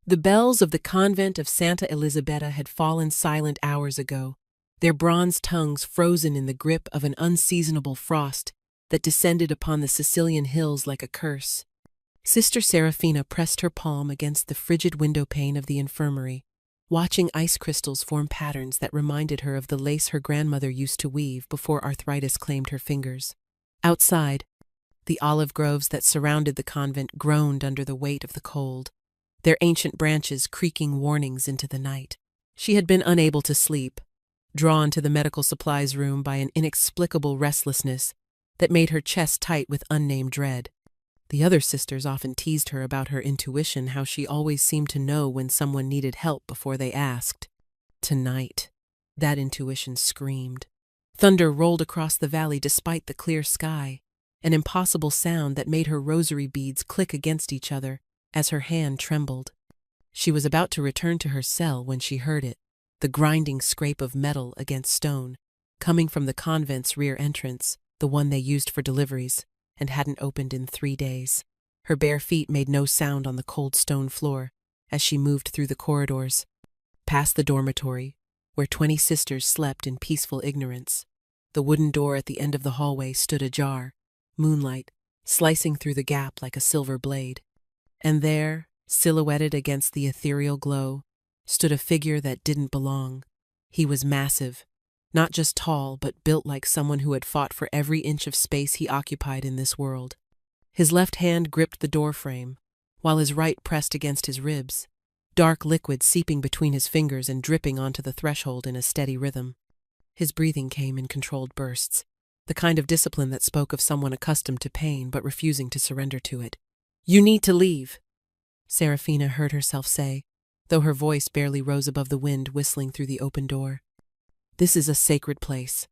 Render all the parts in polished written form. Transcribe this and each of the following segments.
The bells of the convent of Santa Elisabetta had fallen silent hours ago, their bronze tongues frozen in the grip of an unseasonable frost that descended upon the Sicilian hills like a curse. Sister Serafina pressed her palm against the frigid windowpane of the infirmary, watching ice crystals form patterns that reminded her of the lace her grandmother used to weave before arthritis claimed her fingers. Outside, the olive groves that surrounded the convent groaned under the weight of the cold, their ancient branches creaking warnings into the night. She had been unable to sleep, drawn to the medical supplies room by an inexplicable restlessness that made her chest tight with unnamed dread. The other sisters often teased her about her intuition, how she always seemed to know when someone needed help before they asked. Tonight, that intuition screamed. Thunder rolled across the valley despite the clear sky, an impossible sound that made her rosary beads click against each other as her hand trembled. She was about to return to her cell when she heard it, the grinding scrape of metal against stone, coming from the convent's rear entrance, the one they used for deliveries, and hadn't opened in 3 days. Her bare feet made no sound on the cold stone floor as she moved through the corridors, past the dormitory, where 20 sisters slept in peaceful ignorance. The wooden door at the end of the hallway stood ajar, moonlight slicing through the gap like a silver blade. And there, silhouetted against the ethereal glow, stood a figure that didn't belong. He was massive, not just tall, but built like someone who had fought for every inch of space he occupied in this world. His left hand gripped the doorframe, while his right pressed against his ribs, dark liquid seeping between his fingers and dripping onto the threshold in a steady rhythm. His breathing came in controlled bursts, the kind of discipline that spoke of someone accustomed to pain but refusing to surrender to it. "You need to leave," Serafina heard herself say, though her voice barely rose above the wind whistling through the open door. "This is a sacred place."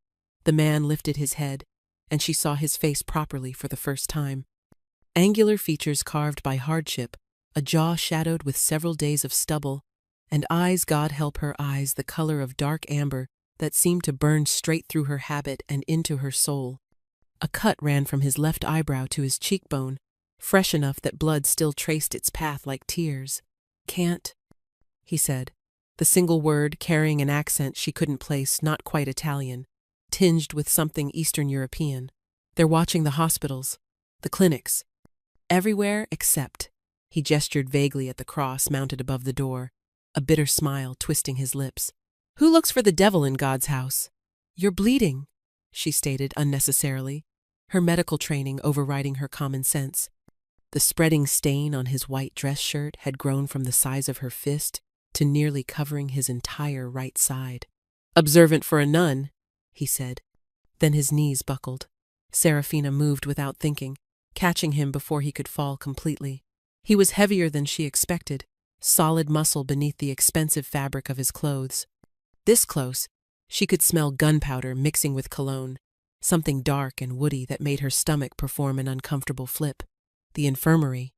The man lifted his head, and she saw his face properly for the first time. Angular features carved by hardship, a jaw shadowed with several days of stubble, and eyes, God help her eyes, the color of dark amber that seemed to burn straight through her habit and into her soul. A cut ran from his left eyebrow to his cheekbone, fresh enough that blood still traced its path like tears. "Can't," he said, the single word carrying an accent she couldn't place, not quite Italian, tinged with something Eastern European. "They're watching the hospitals, the clinics, everywhere except—" He gestured vaguely at the cross mounted above the door, a bitter smile twisting his lips. "Who looks for the devil in God's house?" "You're bleeding," she stated unnecessarily, her medical training overriding her common sense. The spreading stain on his white dress shirt had grown from the size of her fist to nearly covering his entire right side. "Observant for a nun," he said. Then his knees buckled. Serafina moved without thinking, catching him before he could fall completely. He was heavier than she expected, solid muscle beneath the expensive fabric of his clothes. This close, she could smell gunpowder mixing with cologne, something dark and woody that made her stomach perform an uncomfortable flip. "The infirmary,"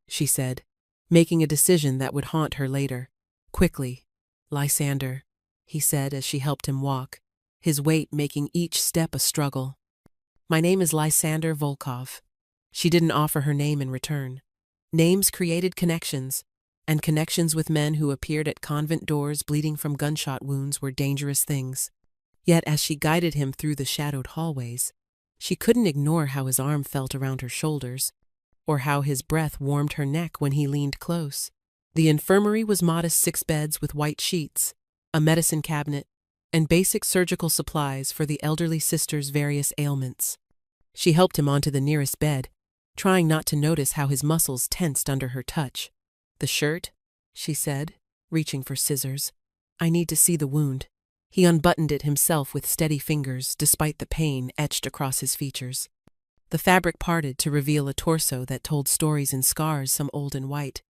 she said, making a decision that would haunt her later. Quickly, "Lysander," he said as she helped him walk, his weight making each step a struggle. "My name is Lysander Volkov." She didn't offer her name in return. Names created connections, and connections with men who appeared at convent doors bleeding from gunshot wounds were dangerous things. Yet as she guided him through the shadowed hallways, she couldn't ignore how his arm felt around her shoulders, or how his breath warmed her neck when he leaned close. The infirmary was modest 6 beds with white sheets, a medicine cabinet, and basic surgical supplies for the elderly sister's various ailments. She helped him onto the nearest bed, trying not to notice how his muscles tensed under her touch. "The shirt," she said, reaching for scissors. "I need to see the wound." He unbuttoned it himself with steady fingers, despite the pain etched across his features. The fabric parted to reveal a torso that told stories in scars, some old and white,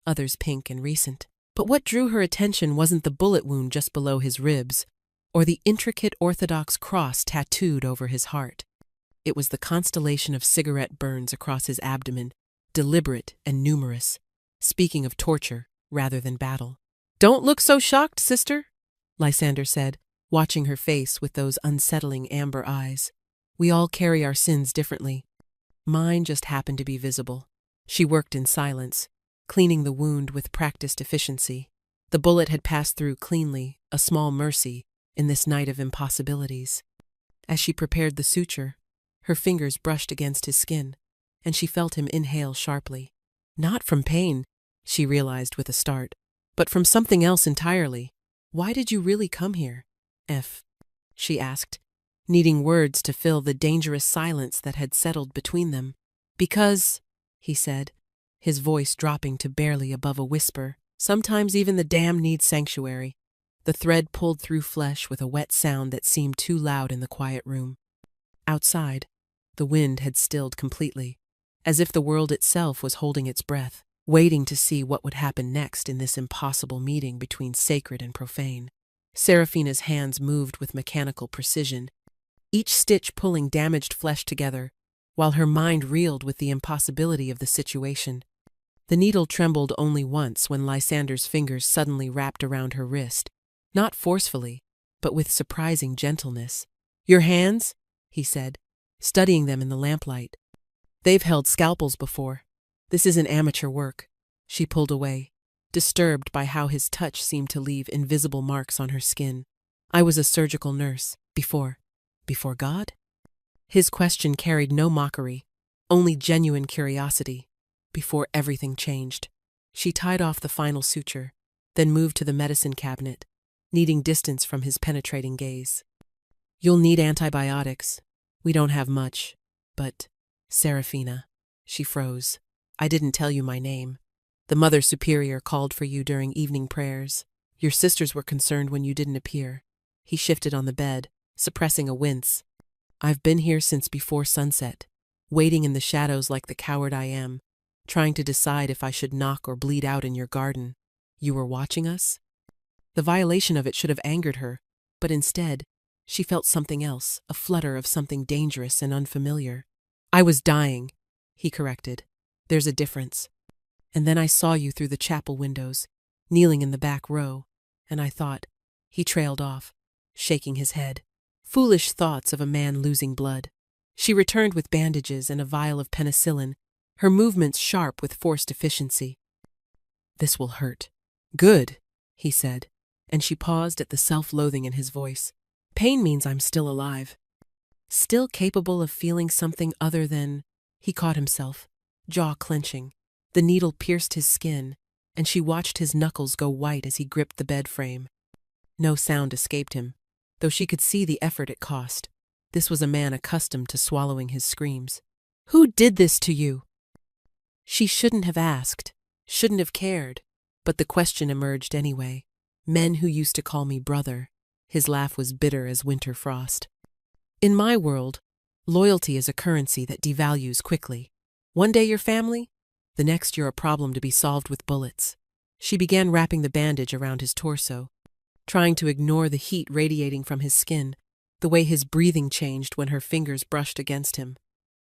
others pink and recent. But what drew her attention wasn't the bullet wound just below his ribs, or the intricate Orthodox cross tattooed over his heart. It was the constellation of cigarette burns across his abdomen, deliberate and numerous, speaking of torture rather than battle. "Don't look so shocked, sister," Lysander said, watching her face with those unsettling amber eyes. "We all carry our sins differently. Mine just happened to be visible." She worked in silence, cleaning the wound with practiced efficiency. The bullet had passed through cleanly, a small mercy in this night of impossibilities. As she prepared the suture, her fingers brushed against his skin, and she felt him inhale sharply. Not from pain, she realized with a start, but from something else entirely. "Why did you really come here, she asked, needing words to fill the dangerous silence that had settled between them. "Because," he said, his voice dropping to barely above a whisper, "sometimes even the damned need sanctuary." The thread pulled through flesh with a wet sound that seemed too loud in the quiet room. Outside, the wind had stilled completely, as if the world itself was holding its breath, waiting to see what would happen next in this impossible meeting between sacred and profane. Seraphina's hands moved with mechanical precision, each stitch pulling damaged flesh together, while her mind reeled with the impossibility of the situation. The needle trembled only once when Lysander's fingers suddenly wrapped around her wrist, not forcefully, but with surprising gentleness. "Your hands?" he said, studying them in the lamplight. "They've held scalpels before. This isn't amateur work." She pulled away, disturbed by how his touch seemed to leave invisible marks on her skin. "I was a surgical nurse. Before God?" His question carried no mockery, only genuine curiosity. Before everything changed. She tied off the final suture, then moved to the medicine cabinet, needing distance from his penetrating gaze. "You'll need antibiotics. We don't have much, but—" "Seraphina." She froze. "I didn't tell you my name. The Mother Superior called for you during evening prayers. Your sisters were concerned when you didn't appear." He shifted on the bed, suppressing a wince. "I've been here since before sunset, waiting in the shadows like the coward I am, trying to decide if I should knock or bleed out in your garden. You were watching us?" The violation of it should have angered her, but instead, she felt something else, a flutter of something dangerous and unfamiliar. "I was dying," he corrected. "There's a difference. And then I saw you through the chapel windows, kneeling in the back row, and I thought—" He trailed off, shaking his head. Foolish thoughts of a man losing blood. She returned with bandages and a vial of penicillin, her movements sharp with forced efficiency. "This will hurt." "Good," he said, and she paused at the self-loathing in his voice. "Pain means I'm still alive. Still capable of feeling something other than—" He caught himself, jaw clenching. The needle pierced his skin, and she watched his knuckles go white as he gripped the bed frame. No sound escaped him, though she could see the effort it cost. This was a man accustomed to swallowing his screams. "Who did this to you?" She shouldn't have asked, shouldn't have cared, but the question emerged anyway. "Men who used to call me brother." His laugh was bitter as winter frost. "In my world, loyalty is a currency that devalues quickly. One day you're family, the next you're a problem to be solved with bullets." She began wrapping the bandage around his torso, trying to ignore the heat radiating from his skin, the way his breathing changed when her fingers brushed against him.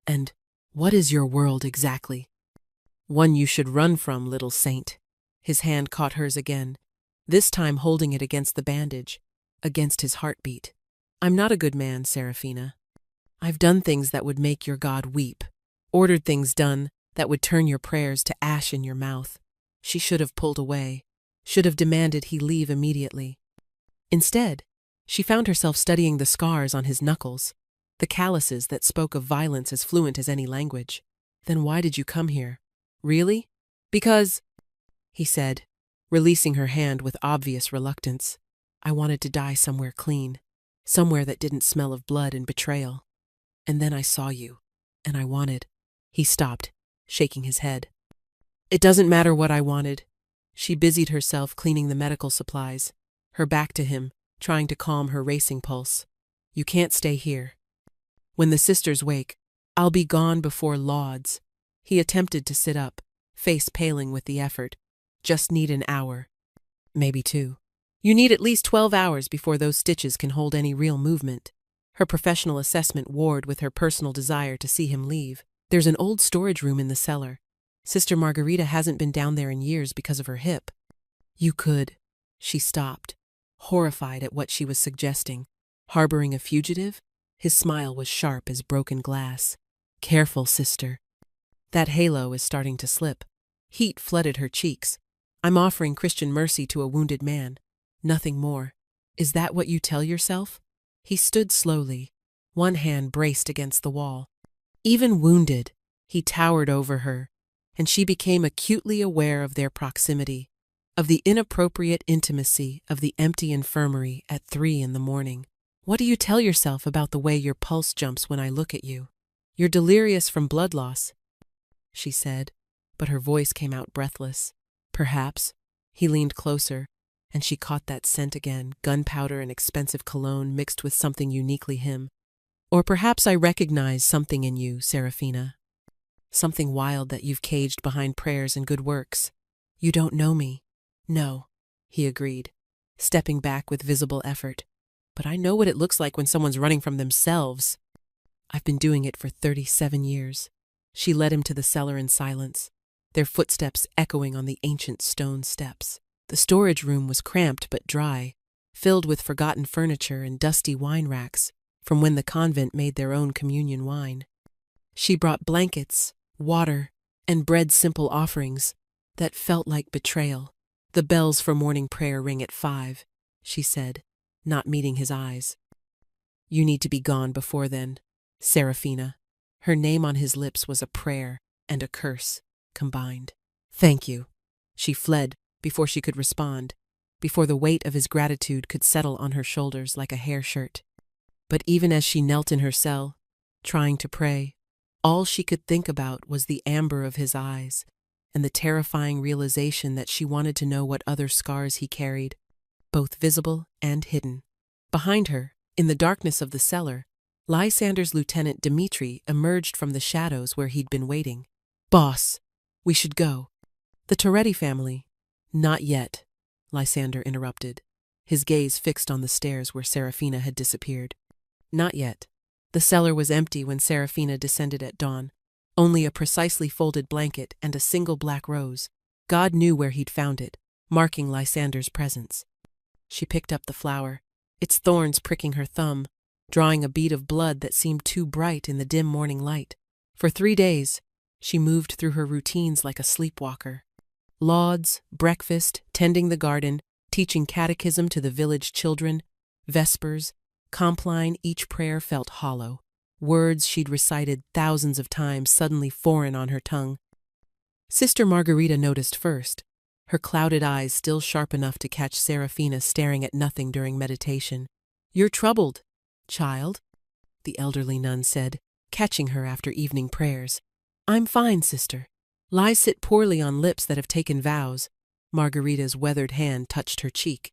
"And what is your world exactly?" "One you should run from, little saint." His hand caught hers again, this time holding it against the bandage, against his heartbeat. "I'm not a good man, Seraphina. I've done things that would make your God weep, ordered things done that would turn your prayers to ash in your mouth." She should have pulled away, should have demanded he leave immediately. Instead, she found herself studying the scars on his knuckles, the calluses that spoke of violence as fluent as any language. "Then why did you come here? Really?" "Because," he said, releasing her hand with obvious reluctance. "I wanted to die somewhere clean, somewhere that didn't smell of blood and betrayal. And then I saw you, and I wanted—" He stopped, shaking his head. "It doesn't matter what I wanted." She busied herself cleaning the medical supplies, her back to him, trying to calm her racing pulse. "You can't stay here. When the sisters wake, I'll be gone before lauds." He attempted to sit up, face paling with the effort. "Just need an hour. Maybe 2. You need at least 12 hours before those stitches can hold any real movement." Her professional assessment warred with her personal desire to see him leave. "There's an old storage room in the cellar. Sister Margarita hasn't been down there in years because of her hip." "You could—" She stopped, horrified at what she was suggesting. Harboring a fugitive? His smile was sharp as broken glass. "Careful, sister. That halo is starting to slip." Heat flooded her cheeks. I'm offering Christian mercy to a wounded man. Nothing more. Is that what you tell yourself? He stood slowly, one hand braced against the wall. Even wounded, he towered over her, and she became acutely aware of their proximity, of the inappropriate intimacy of the empty infirmary at 3 a.m. What do you tell yourself about the way your pulse jumps when I look at you? You're delirious from blood loss, she said, but her voice came out breathless. Perhaps. He leaned closer, and she caught that scent again, gunpowder and expensive cologne mixed with something uniquely him. Or perhaps I recognize something in you, Serafina. Something wild that you've caged behind prayers and good works. You don't know me. No, he agreed, stepping back with visible effort. But I know what it looks like when someone's running from themselves. I've been doing it for 37 years. She led him to the cellar in silence, their footsteps echoing on the ancient stone steps. The storage room was cramped but dry, filled with forgotten furniture and dusty wine racks from when the convent made their own communion wine. She brought blankets, water, and bread, simple offerings that felt like betrayal. The bells for morning prayer ring at 5, she said, not meeting his eyes. You need to be gone before then, Serafina. Her name on his lips was a prayer and a curse combined. Thank you. She fled before she could respond, before the weight of his gratitude could settle on her shoulders like a hair shirt. But even as she knelt in her cell, trying to pray, all she could think about was the amber of his eyes and the terrifying realization that she wanted to know what other scars he carried, both visible and hidden. Behind her, in the darkness of the cellar, Lysander's lieutenant Dmitri emerged from the shadows where he'd been waiting. Boss, we should go. The Toretti family. Not yet, Lysander interrupted, his gaze fixed on the stairs where Serafina had disappeared. Not yet. The cellar was empty when Serafina descended at dawn. Only a precisely folded blanket and a single black rose. God knew where he'd found it, marking Lysander's presence. She picked up the flower, its thorns pricking her thumb, drawing a bead of blood that seemed too bright in the dim morning light. For 3 days, she moved through her routines like a sleepwalker. Lauds, breakfast, tending the garden, teaching catechism to the village children, vespers, compline, each prayer felt hollow. Words she'd recited thousands of times suddenly foreign on her tongue. Sister Margarita noticed first, her clouded eyes still sharp enough to catch Serafina staring at nothing during meditation. You're troubled, child, the elderly nun said, catching her after evening prayers. I'm fine, sister. Lies sit poorly on lips that have taken vows. Margarita's weathered hand touched her cheek.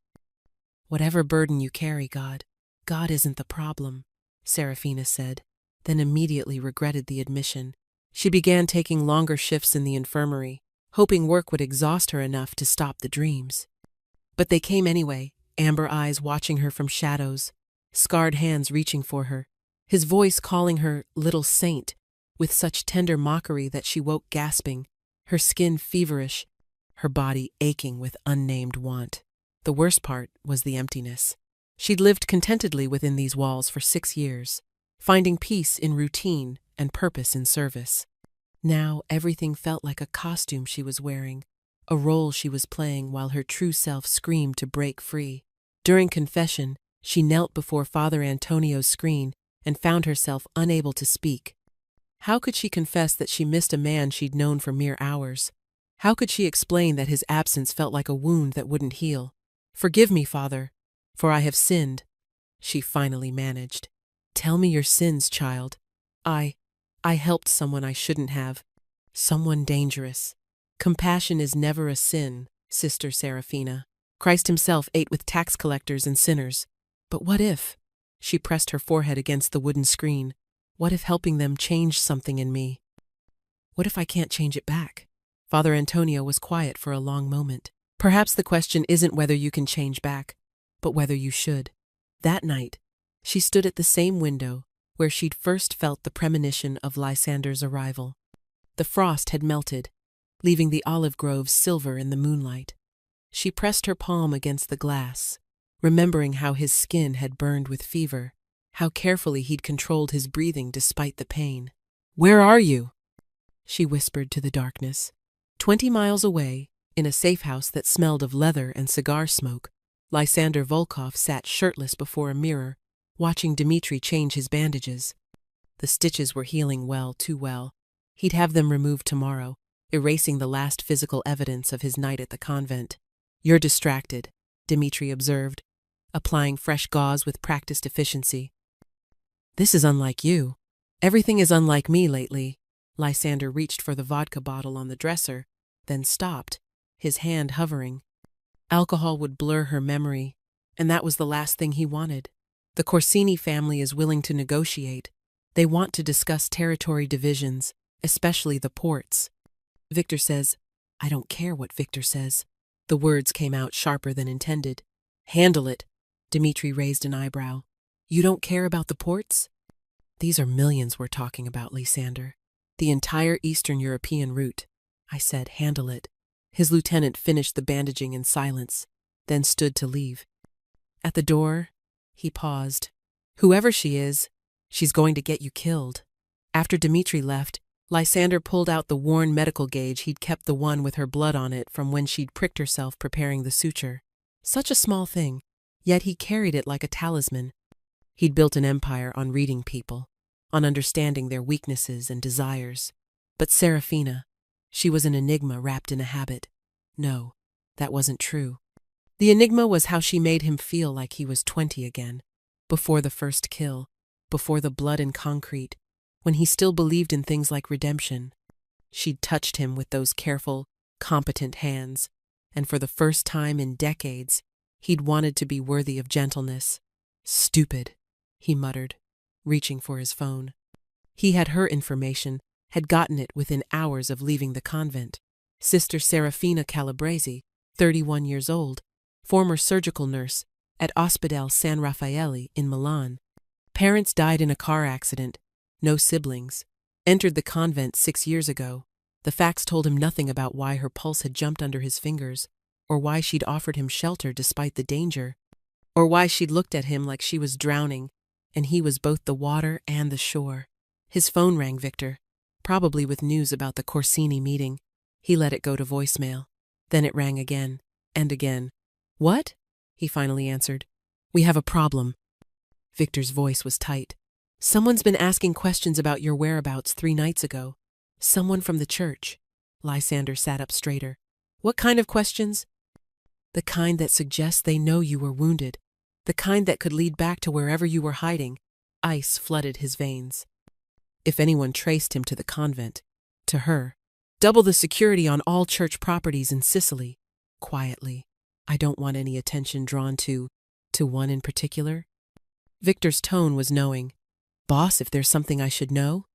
Whatever burden you carry, God isn't the problem, Serafina said, then immediately regretted the admission. She began taking longer shifts in the infirmary, hoping work would exhaust her enough to stop the dreams. But they came anyway, amber eyes watching her from shadows, scarred hands reaching for her, his voice calling her little saint, with such tender mockery that she woke gasping, her skin feverish, her body aching with unnamed want. The worst part was the emptiness. She'd lived contentedly within these walls for 6 years, finding peace in routine and purpose in service. Now everything felt like a costume she was wearing, a role she was playing while her true self screamed to break free. During confession, she knelt before Father Antonio's screen and found herself unable to speak. How could she confess that she missed a man she'd known for mere hours? How could she explain that his absence felt like a wound that wouldn't heal? Forgive me, Father, for I have sinned, she finally managed. Tell me your sins, child. I helped someone I shouldn't have. Someone dangerous. Compassion is never a sin, Sister Serafina. Christ himself ate with tax collectors and sinners. But what if? She pressed her forehead against the wooden screen. What if helping them changed something in me? What if I can't change it back? Father Antonio was quiet for a long moment. Perhaps the question isn't whether you can change back, but whether you should. That night, she stood at the same window where she'd first felt the premonition of Lysander's arrival. The frost had melted, leaving the olive groves silver in the moonlight. She pressed her palm against the glass, remembering how his skin had burned with fever, how carefully he'd controlled his breathing despite the pain. Where are you? She whispered to the darkness. 20 miles away, in a safe house that smelled of leather and cigar smoke, Lysander Volkov sat shirtless before a mirror, watching Dmitri change his bandages. The stitches were healing well, too well. He'd have them removed tomorrow, erasing the last physical evidence of his night at the convent. "You're distracted," Dmitri observed, applying fresh gauze with practiced efficiency. "This is unlike you. Everything is unlike me lately." Lysander reached for the vodka bottle on the dresser, then stopped, his hand hovering. Alcohol would blur her memory, and that was the last thing he wanted. The Corsini family is willing to negotiate. They want to discuss territory divisions, especially the ports. Victor says, "I don't care what Victor says." The words came out sharper than intended. "Handle it." Dmitri raised an eyebrow. "You don't care about the ports?" "These are millions we're talking about, Lysander. The entire Eastern European route." I said, "Handle it." His lieutenant finished the bandaging in silence, then stood to leave. At the door, he paused. "Whoever she is, she's going to get you killed." After Dmitri left, Lysander pulled out the worn medical gauge he'd kept, the one with her blood on it from when she'd pricked herself preparing the suture. Such a small thing, yet he carried it like a talisman. He'd built an empire on reading people, on understanding their weaknesses and desires. But Serafina, she was an enigma wrapped in a habit. No, that wasn't true. The enigma was how she made him feel like he was 20 again, before the first kill, before the blood and concrete, when he still believed in things like redemption. She'd touched him with those careful, competent hands, and for the first time in decades, he'd wanted to be worthy of gentleness. "Stupid," he muttered, reaching for his phone. He had her information, had gotten it within hours of leaving the convent. Sister Serafina Calabresi, 31 years old, former surgical nurse at Ospedale San Raffaele in Milan. Parents died in a car accident, no siblings. Entered the convent 6 years ago. The facts told him nothing about why her pulse had jumped under his fingers, or why she'd offered him shelter despite the danger, or why she'd looked at him like she was drowning, and he was both the water and the shore. His phone rang, Victor, probably with news about the Corsini meeting. He let it go to voicemail. Then it rang again, and again. "What?" he finally answered. "We have a problem." Victor's voice was tight. "Someone's been asking questions about your whereabouts 3 nights ago. Someone from the church." Lysander sat up straighter. "What kind of questions?" "The kind that suggests they know you were wounded. The kind that could lead back to wherever you were hiding." Ice flooded his veins. "If anyone traced him to the convent, to her. Double the security on all church properties in Sicily." Quietly. "I don't want any attention drawn to one in particular." Victor's tone was knowing. "Boss, if there's something I should know,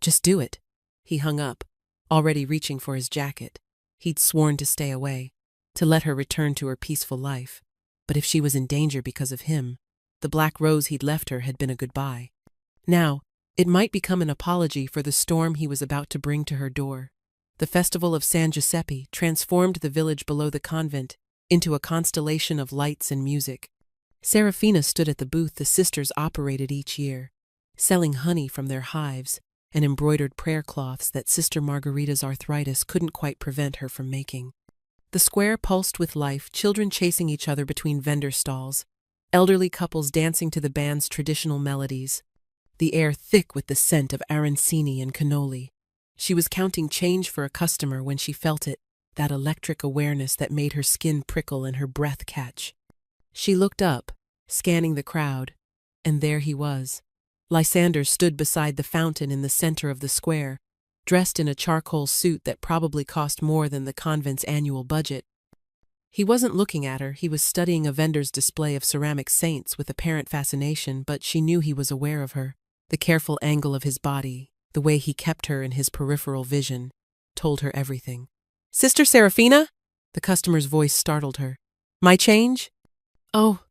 just do it." He hung up, already reaching for his jacket. He'd sworn to stay away, to let her return to her peaceful life. But if she was in danger because of him, the black rose he'd left her had been a goodbye. Now, it might become an apology for the storm he was about to bring to her door. The festival of San Giuseppe transformed the village below the convent into a constellation of lights and music. Serafina stood at the booth the sisters operated each year, selling honey from their hives and embroidered prayer cloths that Sister Margarita's arthritis couldn't quite prevent her from making. The square pulsed with life, children chasing each other between vendor stalls, elderly couples dancing to the band's traditional melodies, the air thick with the scent of arancini and cannoli. She was counting change for a customer when she felt it, that electric awareness that made her skin prickle and her breath catch. She looked up, scanning the crowd, and there he was. Lysander stood beside the fountain in the center of the square, dressed in a charcoal suit that probably cost more than the convent's annual budget. He wasn't looking at her, he was studying a vendor's display of ceramic saints with apparent fascination, but she knew he was aware of her. The careful angle of his body, the way he kept her in his peripheral vision, told her everything. "Sister Serafina?" The customer's voice startled her. "My change?" "Oh,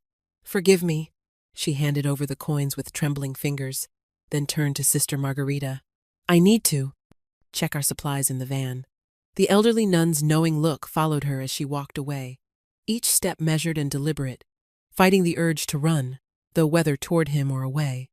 forgive me." She handed over the coins with trembling fingers, then turned to Sister Margarita. "I need to check our supplies in the van." The elderly nun's knowing look followed her as she walked away, each step measured and deliberate, fighting the urge to run, though whether toward him or away,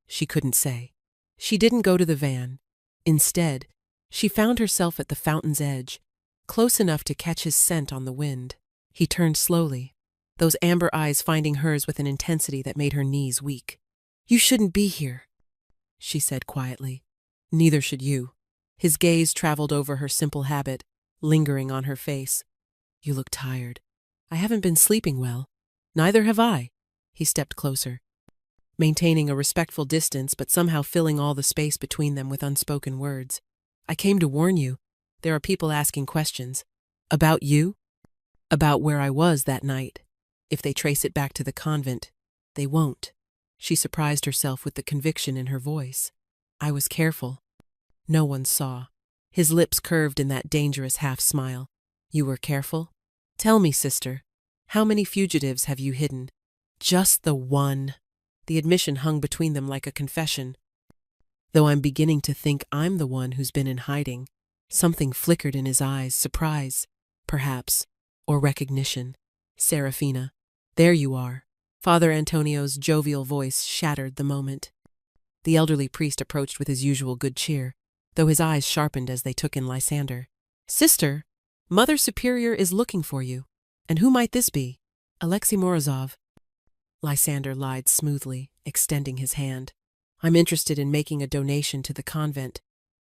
she couldn't say. She didn't go to the van. Instead, she found herself at the fountain's edge, close enough to catch his scent on the wind. He turned slowly, those amber eyes finding hers with an intensity that made her knees weak. "You shouldn't be here," she said quietly. "Neither should you." His gaze traveled over her simple habit, lingering on her face. "You look tired." "I haven't been sleeping well." "Neither have I." He stepped closer, maintaining a respectful distance but somehow filling all the space between them with unspoken words. "I came to warn you. There are people asking questions. About you? About where I was that night. If they trace it back to the convent, they won't." She surprised herself with the conviction in her voice. "I was careful. No one saw." His lips curved in that dangerous half-smile. "You were careful? Tell me, sister, how many fugitives have you hidden?" "Just the one." The admission hung between them like a confession. "Though I'm beginning to think I'm the one who's been in hiding." Something flickered in his eyes, surprise, perhaps, or recognition. "Serafina, there you are." Father Antonio's jovial voice shattered the moment. The elderly priest approached with his usual good cheer, though his eyes sharpened as they took in Lysander. "Sister, Mother Superior is looking for you." "And who might this be?" "Alexei Morozov." Lysander lied smoothly, extending his hand. "I'm interested in making a donation to the convent.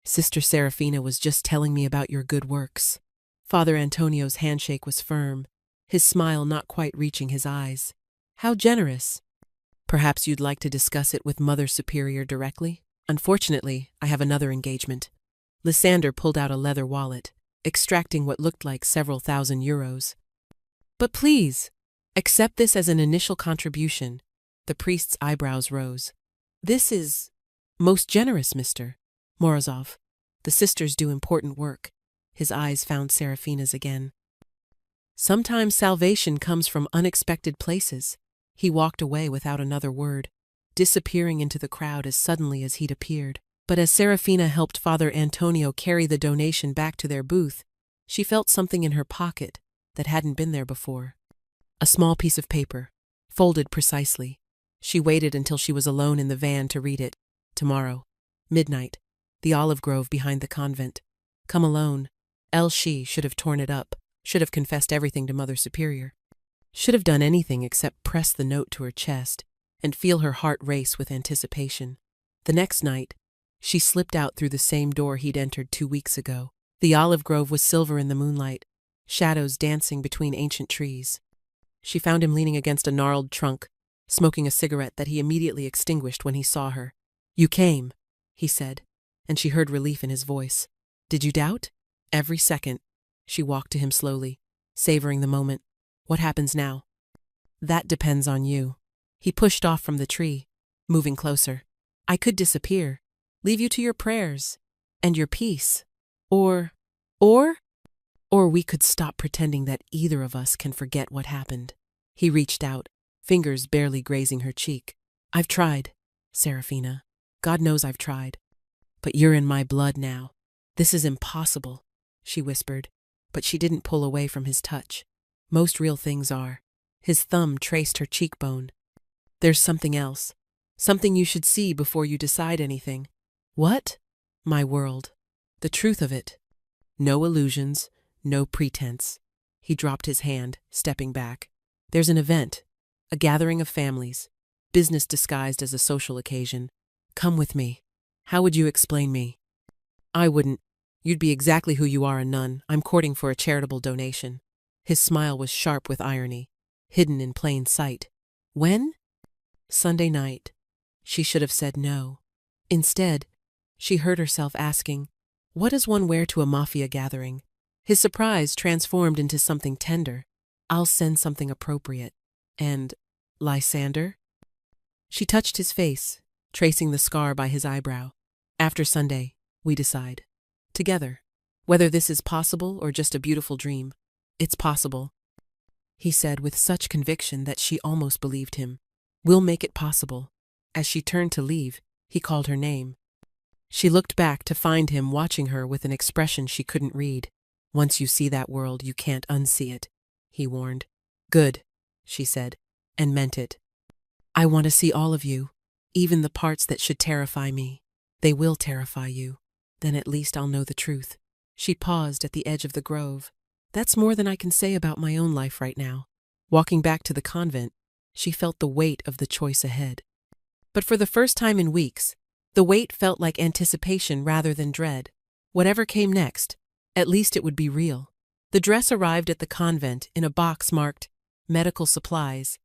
Sister Serafina was just telling me about your good works." Father Antonio's handshake was firm, his smile not quite reaching his eyes. "How generous. Perhaps you'd like to discuss it with Mother Superior directly?" "Unfortunately, I have another engagement." Lysander pulled out a leather wallet, extracting what looked like several thousand euros. "But please, accept this as an initial contribution." The priest's eyebrows rose. "This is most generous, Mr. Morozov. The sisters do important work." His eyes found Serafina's again. "Sometimes salvation comes from unexpected places." He walked away without another word, disappearing into the crowd as suddenly as he'd appeared. But as Serafina helped Father Antonio carry the donation back to their booth, she felt something in her pocket that hadn't been there before. A small piece of paper, folded precisely. She waited until she was alone in the van to read it. "Tomorrow, midnight, the olive grove behind the convent. Come alone." Else she should have torn it up, should have confessed everything to Mother Superior. Should have done anything except press the note to her chest and feel her heart race with anticipation. The next night, she slipped out through the same door he'd entered 2 weeks ago. The olive grove was silver in the moonlight, shadows dancing between ancient trees. She found him leaning against a gnarled trunk, smoking a cigarette that he immediately extinguished when he saw her. "You came," he said, and she heard relief in his voice. "Did you doubt?" "Every second." She walked to him slowly, savoring the moment. "What happens now?" "That depends on you." He pushed off from the tree, moving closer. "I could disappear, leave you to your prayers and your peace. Or we could stop pretending that either of us can forget what happened." He reached out, fingers barely grazing her cheek. "I've tried, Serafina. God knows I've tried. But you're in my blood now. This is impossible," she whispered, but she didn't pull away from his touch. "Most real things are." His thumb traced her cheekbone. "There's something else. Something you should see before you decide anything." "What?" "My world. The truth of it. No illusions, no pretense." He dropped his hand, stepping back. "There's an event, a gathering of families, business disguised as a social occasion. Come with me." "How would you explain me?" "I wouldn't. You'd be exactly who you are, a nun. I'm courting for a charitable donation." His smile was sharp with irony, hidden in plain sight. "When?" "Sunday night." She should have said no. Instead, she heard herself asking, "What does one wear to a mafia gathering?" His surprise transformed into something tender. "I'll send something appropriate." "And Lysander?" She touched his face, tracing the scar by his eyebrow. "After Sunday, we decide. Together. Whether this is possible or just a beautiful dream." "It's possible," he said with such conviction that she almost believed him. "We'll make it possible." As she turned to leave, he called her name. She looked back to find him watching her with an expression she couldn't read. "Once you see that world, you can't unsee it," he warned. "Good," she said, and meant it. "I want to see all of you, even the parts that should terrify me. They will terrify you. Then at least I'll know the truth." She paused at the edge of the grove. That's more than I can say about my own life right now. Walking back to the convent, she felt the weight of the choice ahead. But for the first time in weeks, the weight felt like anticipation rather than dread. Whatever came next, at least it would be real. The dress arrived at the convent in a box marked medical supplies,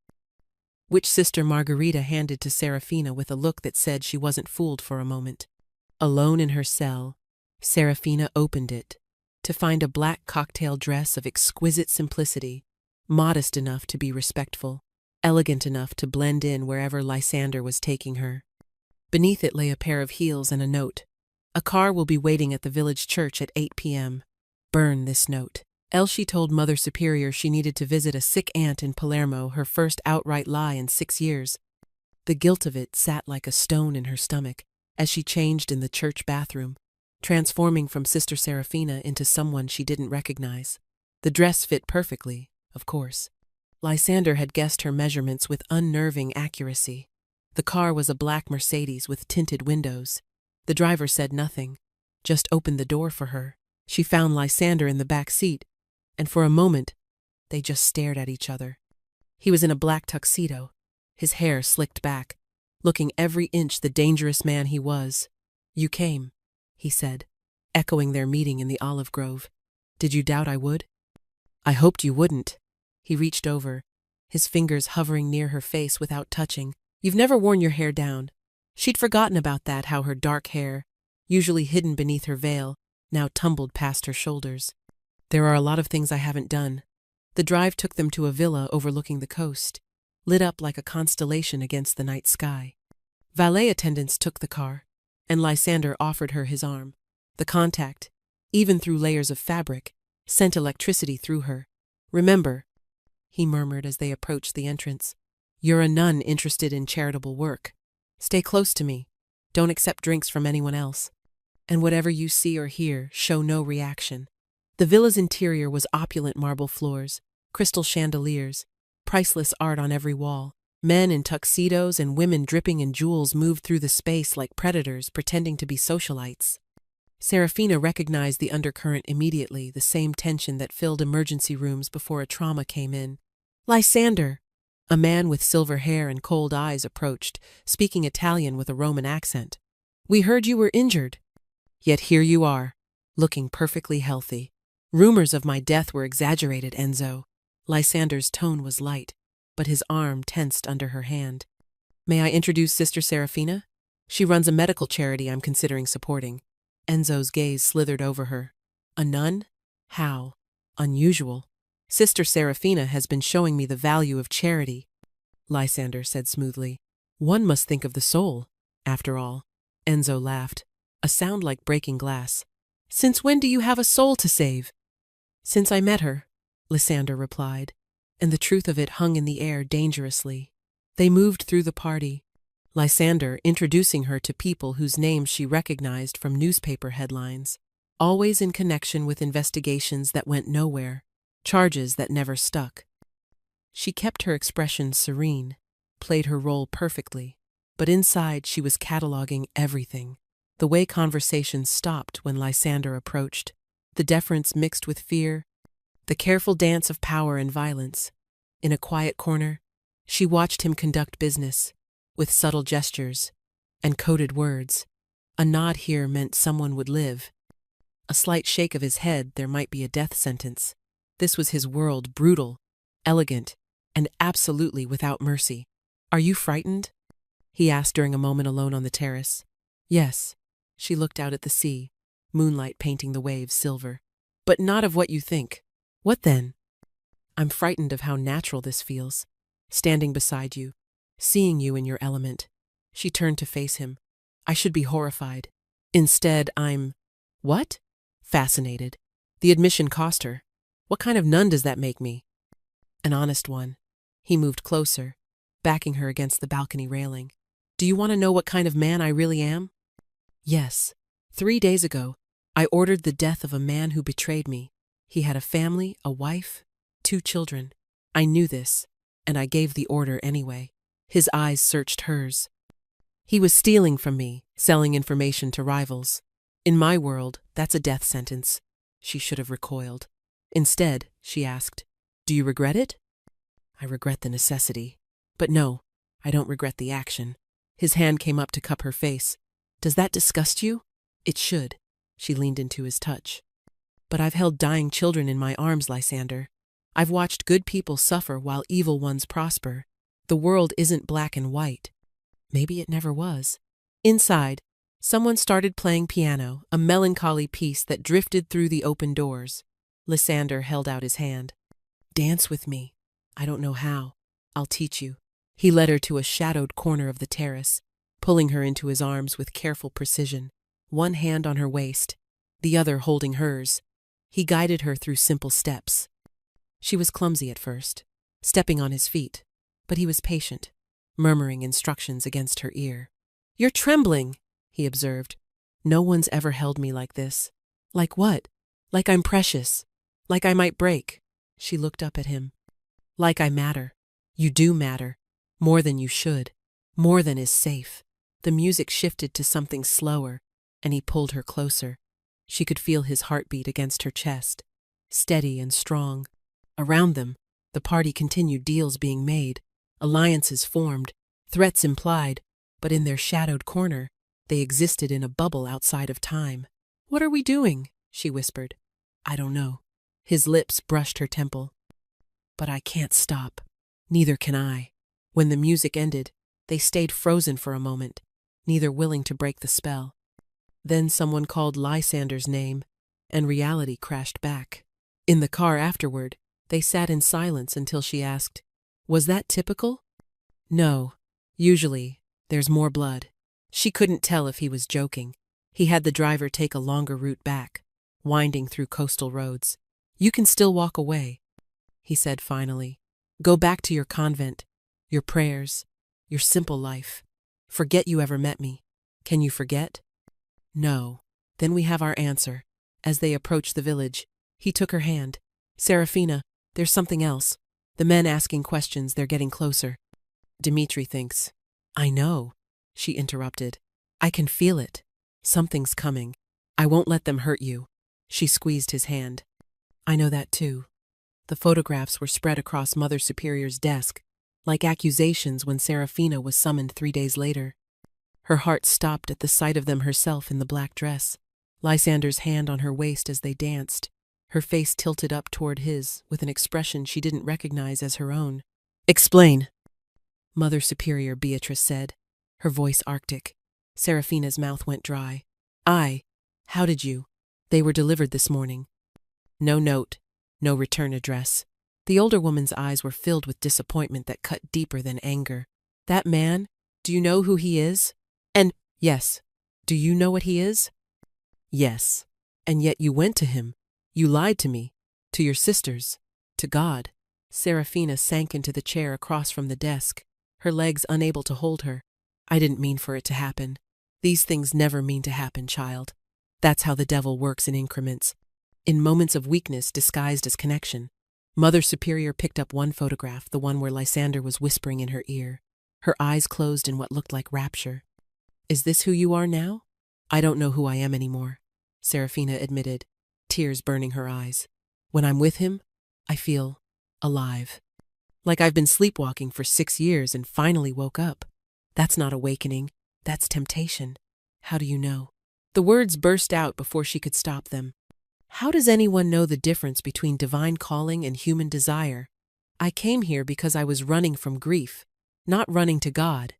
which Sister Margarita handed to Serafina with a look that said she wasn't fooled for a moment. Alone in her cell, Serafina opened it to find a black cocktail dress of exquisite simplicity, modest enough to be respectful, elegant enough to blend in wherever Lysander was taking her. Beneath it lay a pair of heels and a note. A car will be waiting at the village church at 8 p.m. Burn this note. Elsie told Mother Superior she needed to visit a sick aunt in Palermo, her first outright lie in 6 years. The guilt of it sat like a stone in her stomach as she changed in the church bathroom, transforming from Sister Serafina into someone she didn't recognize. The dress fit perfectly, of course. Lysander had guessed her measurements with unnerving accuracy. The car was a black Mercedes with tinted windows. The driver said nothing, just opened the door for her. She found Lysander in the back seat, and for a moment, they just stared at each other. He was in a black tuxedo, his hair slicked back, looking every inch the dangerous man he was. "You came," he said, echoing their meeting in the olive grove. "Did you doubt I would?" "I hoped you wouldn't." He reached over, his fingers hovering near her face without touching. "You've never worn your hair down." She'd forgotten about that, how her dark hair, usually hidden beneath her veil, now tumbled past her shoulders. "There are a lot of things I haven't done." The drive took them to a villa overlooking the coast, lit up like a constellation against the night sky. Valet attendants took the car, and Lysander offered her his arm. The contact, even through layers of fabric, sent electricity through her. "Remember," he murmured as they approached the entrance, "you're a nun interested in charitable work. Stay close to me. Don't accept drinks from anyone else. And whatever you see or hear, show no reaction." The villa's interior was opulent marble floors, crystal chandeliers, priceless art on every wall. Men in tuxedos and women dripping in jewels moved through the space like predators pretending to be socialites. Serafina recognized the undercurrent immediately, the same tension that filled emergency rooms before a trauma came in. "Lysander!" A man with silver hair and cold eyes approached, speaking Italian with a Roman accent. "We heard you were injured. Yet here you are, looking perfectly healthy. Rumors of my death were exaggerated, Enzo." Lysander's tone was light, but his arm tensed under her hand. "May I introduce Sister Serafina? She runs a medical charity I'm considering supporting." Enzo's gaze slithered over her. "A nun? How? Unusual. Sister Serafina has been showing me the value of charity," Lysander said smoothly. "One must think of the soul, after all." Enzo laughed, a sound like breaking glass. "Since when do you have a soul to save?" "Since I met her," Lysander replied, and the truth of it hung in the air dangerously. They moved through the party, Lysander introducing her to people whose names she recognized from newspaper headlines, always in connection with investigations that went nowhere, charges that never stuck. She kept her expression serene, played her role perfectly, but inside she was cataloging everything. The way conversations stopped when Lysander approached, the deference mixed with fear, the careful dance of power and violence. In a quiet corner, she watched him conduct business, with subtle gestures and coded words. A nod here meant someone would live. A slight shake of his head, there might be a death sentence. This was his world, brutal, elegant, and absolutely without mercy. "Are you frightened?" he asked during a moment alone on the terrace. "Yes." She looked out at the sea, moonlight painting the waves silver. "But not of what you think." "What then?" "I'm frightened of how natural this feels, standing beside you, seeing you in your element." She turned to face him. "I should be horrified. Instead, I'm—" "What?" "Fascinated. The admission cost her. What kind of nun does that make me?" "An honest one." He moved closer, backing her against the balcony railing. "Do you want to know what kind of man I really am?" "Yes. 3 days ago, I ordered the death of a man who betrayed me. He had a family, a wife, 2 children. I knew this, and I gave the order anyway." His eyes searched hers. "He was stealing from me, selling information to rivals. In my world, that's a death sentence. She should have recoiled. Instead, she asked, "Do you regret it?" "I regret the necessity. But no, I don't regret the action." His hand came up to cup her face. "Does that disgust you?" "It should." She leaned into his touch. "But I've held dying children in my arms, Lysander. I've watched good people suffer while evil ones prosper. The world isn't black and white." Maybe it never was. Inside, someone started playing piano, a melancholy piece that drifted through the open doors. Lysander held out his hand. "Dance with me. I don't know how. I'll teach you." He led her to a shadowed corner of the terrace, pulling her into his arms with careful precision, one hand on her waist, the other holding hers. He guided her through simple steps. She was clumsy at first, stepping on his feet, but he was patient, murmuring instructions against her ear. "You're trembling," he observed. "No one's ever held me like this." "Like what?" "Like I'm precious. Like I might break." She looked up at him. "Like I matter. You do matter. More than you should. More than is safe." The music shifted to something slower, and he pulled her closer. She could feel his heartbeat against her chest, steady and strong. Around them, the party continued, deals being made, alliances formed, threats implied, but in their shadowed corner, they existed in a bubble outside of time. "What are we doing?" she whispered. "I don't know." His lips brushed her temple. "But I can't stop. Neither can I." When the music ended, they stayed frozen for a moment, neither willing to break the spell. Then someone called Lysander's name, and reality crashed back. In the car afterward, they sat in silence until she asked, "Was that typical?" "No. Usually, there's more blood." She couldn't tell if he was joking. He had the driver take a longer route back, winding through coastal roads. "You can still walk away," he said finally. "Go back to your convent, your prayers, your simple life. Forget you ever met me. Can you forget?" "No." "Then we have our answer." As they approached the village, he took her hand. "Serafina, there's something else. The men asking questions, they're getting closer." "Dmitri thinks." "I know," she interrupted. "I can feel it. Something's coming. I won't let them hurt you." She squeezed his hand. "I know that too." The photographs were spread across Mother Superior's desk, like accusations when Serafina was summoned 3 days later. Her heart stopped at the sight of them herself in the black dress, Lysander's hand on her waist as they danced, her face tilted up toward his with an expression she didn't recognize as her own. "Explain," Mother Superior Beatrice said, her voice arctic. Serafina's mouth went dry. How did you?" "They were delivered this morning." No note, no return address. The older woman's eyes were filled with disappointment that cut deeper than anger. "That man, do you know who he is?" "And, yes. Do you know what he is?" "Yes. And yet you went to him. You lied to me, to your sisters, to God." Serafina sank into the chair across from the desk, her legs unable to hold her. "I didn't mean for it to happen. These things never mean to happen, child. That's how the devil works in increments, in moments of weakness disguised as connection." Mother Superior picked up one photograph, the one where Lysander was whispering in her ear, her eyes closed in what looked like rapture. "Is this who you are now?" "I don't know who I am anymore," Serafina admitted, tears burning her eyes. "When I'm with him, I feel alive. Like I've been sleepwalking for 6 years and finally woke up. That's not awakening, that's temptation." "How do you know?" The words burst out before she could stop them. "How does anyone know the difference between divine calling and human desire? I came here because I was running from grief, not running to God.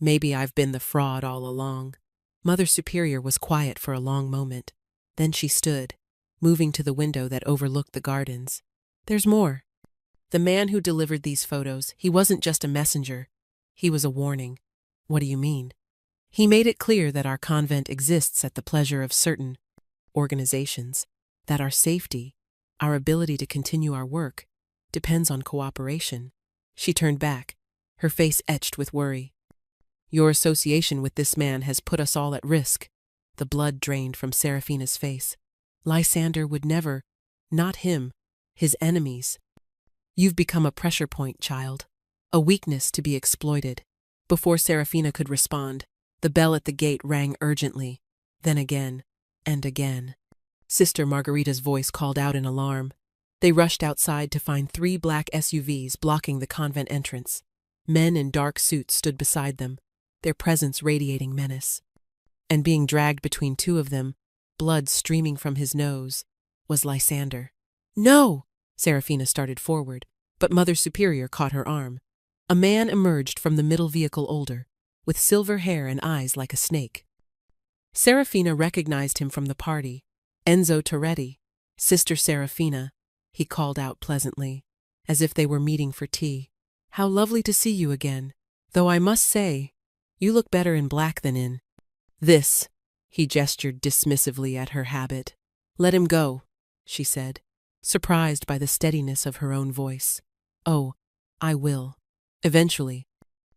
Maybe I've been the fraud all along." Mother Superior was quiet for a long moment. Then she stood, moving to the window that overlooked the gardens. "There's more. The man who delivered these photos, he wasn't just a messenger. He was a warning." "What do you mean?" "He made it clear that our convent exists at the pleasure of certain organizations, that our safety, our ability to continue our work, depends on cooperation." She turned back, her face etched with worry. "Your association with this man has put us all at risk." The blood drained from Serafina's face. "Lysander would never, not him, his enemies. You've become a pressure point, child, a weakness to be exploited." Before Serafina could respond, the bell at the gate rang urgently, then again, and again. Sister Margarita's voice called out in alarm. They rushed outside to find 3 black SUVs blocking the convent entrance. Men in dark suits stood beside them, their presence radiating menace. And being dragged between 2 of them, blood streaming from his nose, was Lysander. "No!" Serafina started forward, but Mother Superior caught her arm. A man emerged from the middle vehicle older, with silver hair and eyes like a snake. Serafina recognized him from the party. "Enzo Toretti, Sister Serafina," he called out pleasantly, as if they were meeting for tea. "How lovely to see you again, though I must say, you look better in black than in this." He gestured dismissively at her habit. "Let him go," she said, surprised by the steadiness of her own voice. "Oh, I will. Eventually.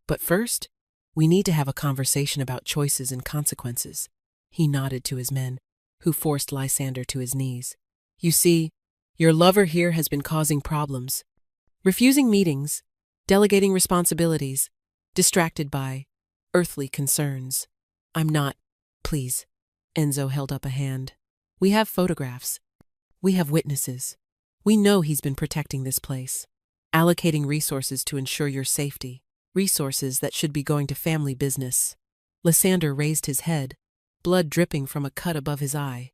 But first, we need to have a conversation about choices and consequences." He nodded to his men, who forced Lysander to his knees. "You see, your lover here has been causing problems. Refusing meetings, delegating responsibilities, distracted by earthly concerns. I'm not, please." Enzo held up a hand. "We have photographs. We have witnesses. We know he's been protecting this place, allocating resources to ensure your safety, resources that should be going to family business." Lysander raised his head, blood dripping from a cut above his eye.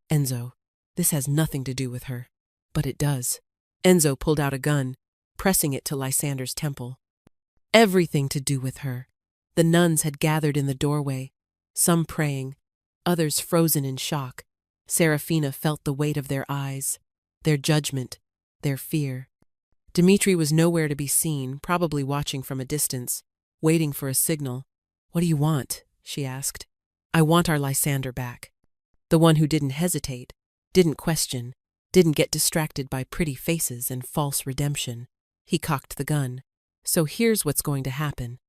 "Enzo, this has nothing to do with her." "But it does." Enzo pulled out a gun, pressing it to Lysander's temple. "Everything to do with her." The nuns had gathered in the doorway, some praying, others frozen in shock. Serafina felt the weight of their eyes, their judgment, their fear. Dmitri was nowhere to be seen, probably watching from a distance, waiting for a signal. "What do you want?" she asked. "I want our Lysander back. The one who didn't hesitate, didn't question, didn't get distracted by pretty faces and false redemption." He cocked the gun. "So here's what's going to happen.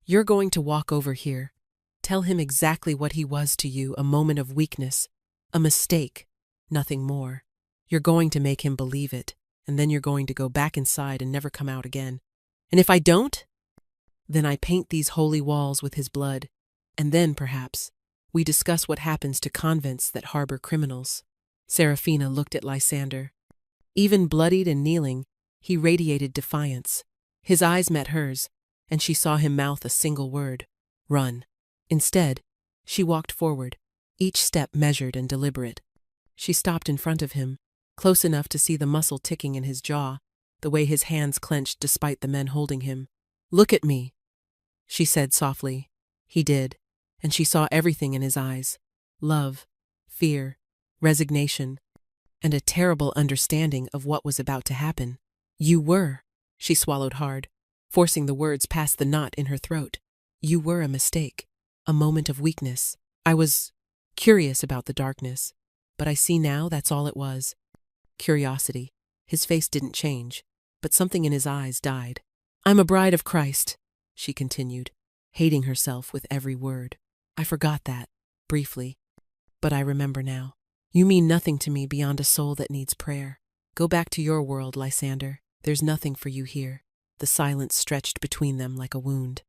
You're going to walk over here, tell him exactly what he was to you, a moment of weakness, a mistake, nothing more. You're going to make him believe it, and then you're going to go back inside and never come out again. And if I don't, then I paint these holy walls with his blood, and then, perhaps, we discuss what happens to convents that harbor criminals." Serafina looked at Lysander. Even bloodied and kneeling, he radiated defiance. His eyes met hers, and she saw him mouth a single word: "Run." Instead, she walked forward, each step measured and deliberate. She stopped in front of him, close enough to see the muscle ticking in his jaw, the way his hands clenched despite the men holding him. "Look at me," she said softly. He did, and she saw everything in his eyes: love, fear, resignation, and a terrible understanding of what was about to happen. "You were," she swallowed hard, forcing the words past the knot in her throat. "You were a mistake, a moment of weakness. I was curious about the darkness, but I see now that's all it was. Curiosity." His face didn't change, but something in his eyes died. "I'm a bride of Christ," she continued, hating herself with every word. "I forgot that, briefly, but I remember now. You mean nothing to me beyond a soul that needs prayer. Go back to your world, Lysander. There's nothing for you here." The silence stretched between them like a wound.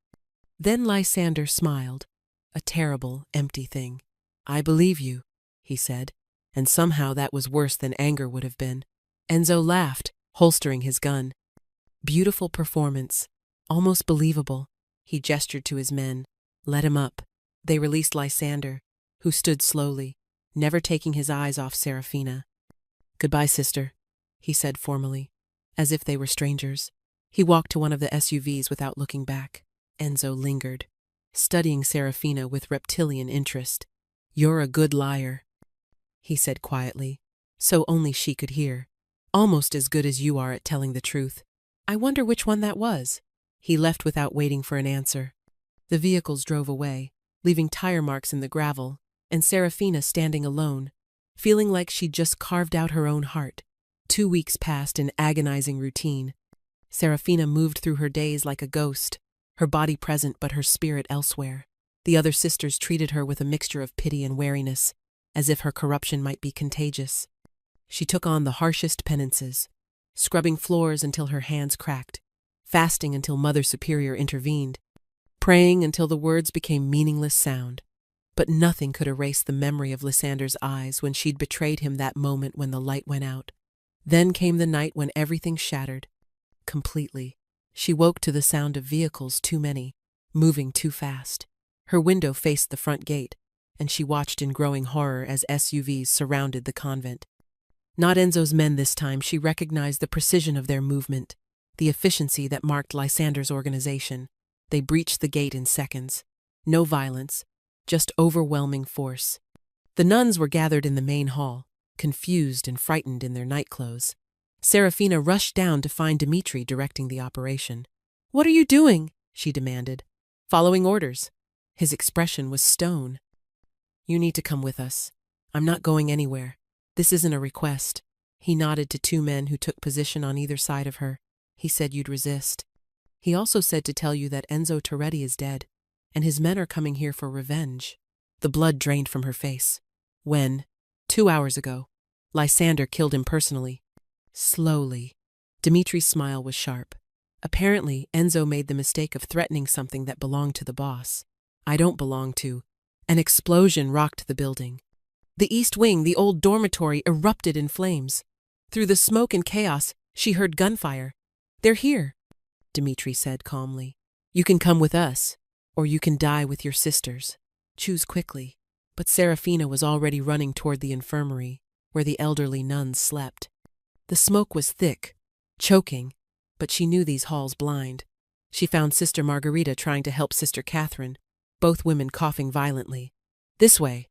Then Lysander smiled, a terrible, empty thing. "I believe you," he said, and somehow that was worse than anger would have been. Enzo laughed, holstering his gun. "Beautiful performance, almost believable." He gestured to his men. "Let him up." They released Lysander, who stood slowly, never taking his eyes off Serafina. "Goodbye, sister," he said formally, as if they were strangers. He walked to one of the SUVs without looking back. Enzo lingered, studying Serafina with reptilian interest. "You're a good liar," he said quietly, so only she could hear. "Almost as good as you are at telling the truth. I wonder which one that was." He left without waiting for an answer. The vehicles drove away, leaving tire marks in the gravel, and Serafina standing alone, feeling like she'd just carved out her own heart. 2 weeks passed in agonizing routine. Serafina moved through her days like a ghost, her body present but her spirit elsewhere. The other sisters treated her with a mixture of pity and wariness, as if her corruption might be contagious. She took on the harshest penances, scrubbing floors until her hands cracked, fasting until Mother Superior intervened, praying until the words became meaningless sound. But nothing could erase the memory of Lysander's eyes when she'd betrayed him that moment when the light went out. Then came the night when everything shattered. Completely. She woke to the sound of vehicles too many, moving too fast. Her window faced the front gate, and she watched in growing horror as SUVs surrounded the convent. Not Enzo's men this time. She recognized the precision of their movement, the efficiency that marked Lysander's organization. They breached the gate in seconds. No violence, just overwhelming force. The nuns were gathered in the main hall, confused and frightened in their nightclothes. Serafina rushed down to find Dmitri directing the operation. "What are you doing?" she demanded. "Following orders." His expression was stone. "You need to come with us. I'm not going anywhere. This isn't a request." He nodded to two men who took position on either side of her. "He said you'd resist. He also said to tell you that Enzo Toretti is dead, and his men are coming here for revenge." The blood drained from her face. "When?" "2 hours ago. Lysander killed him personally." Slowly. Dimitri's smile was sharp. "Apparently, Enzo made the mistake of threatening something that belonged to the boss. I don't belong to." An explosion rocked the building. The east wing, the old dormitory, erupted in flames. Through the smoke and chaos, she heard gunfire. "They're here," Dmitri said calmly. "You can come with us, or you can die with your sisters. Choose quickly." But Serafina was already running toward the infirmary, where the elderly nuns slept. The smoke was thick, choking, but she knew these halls blind. She found Sister Margarita trying to help Sister Catherine, both women coughing violently. "This way."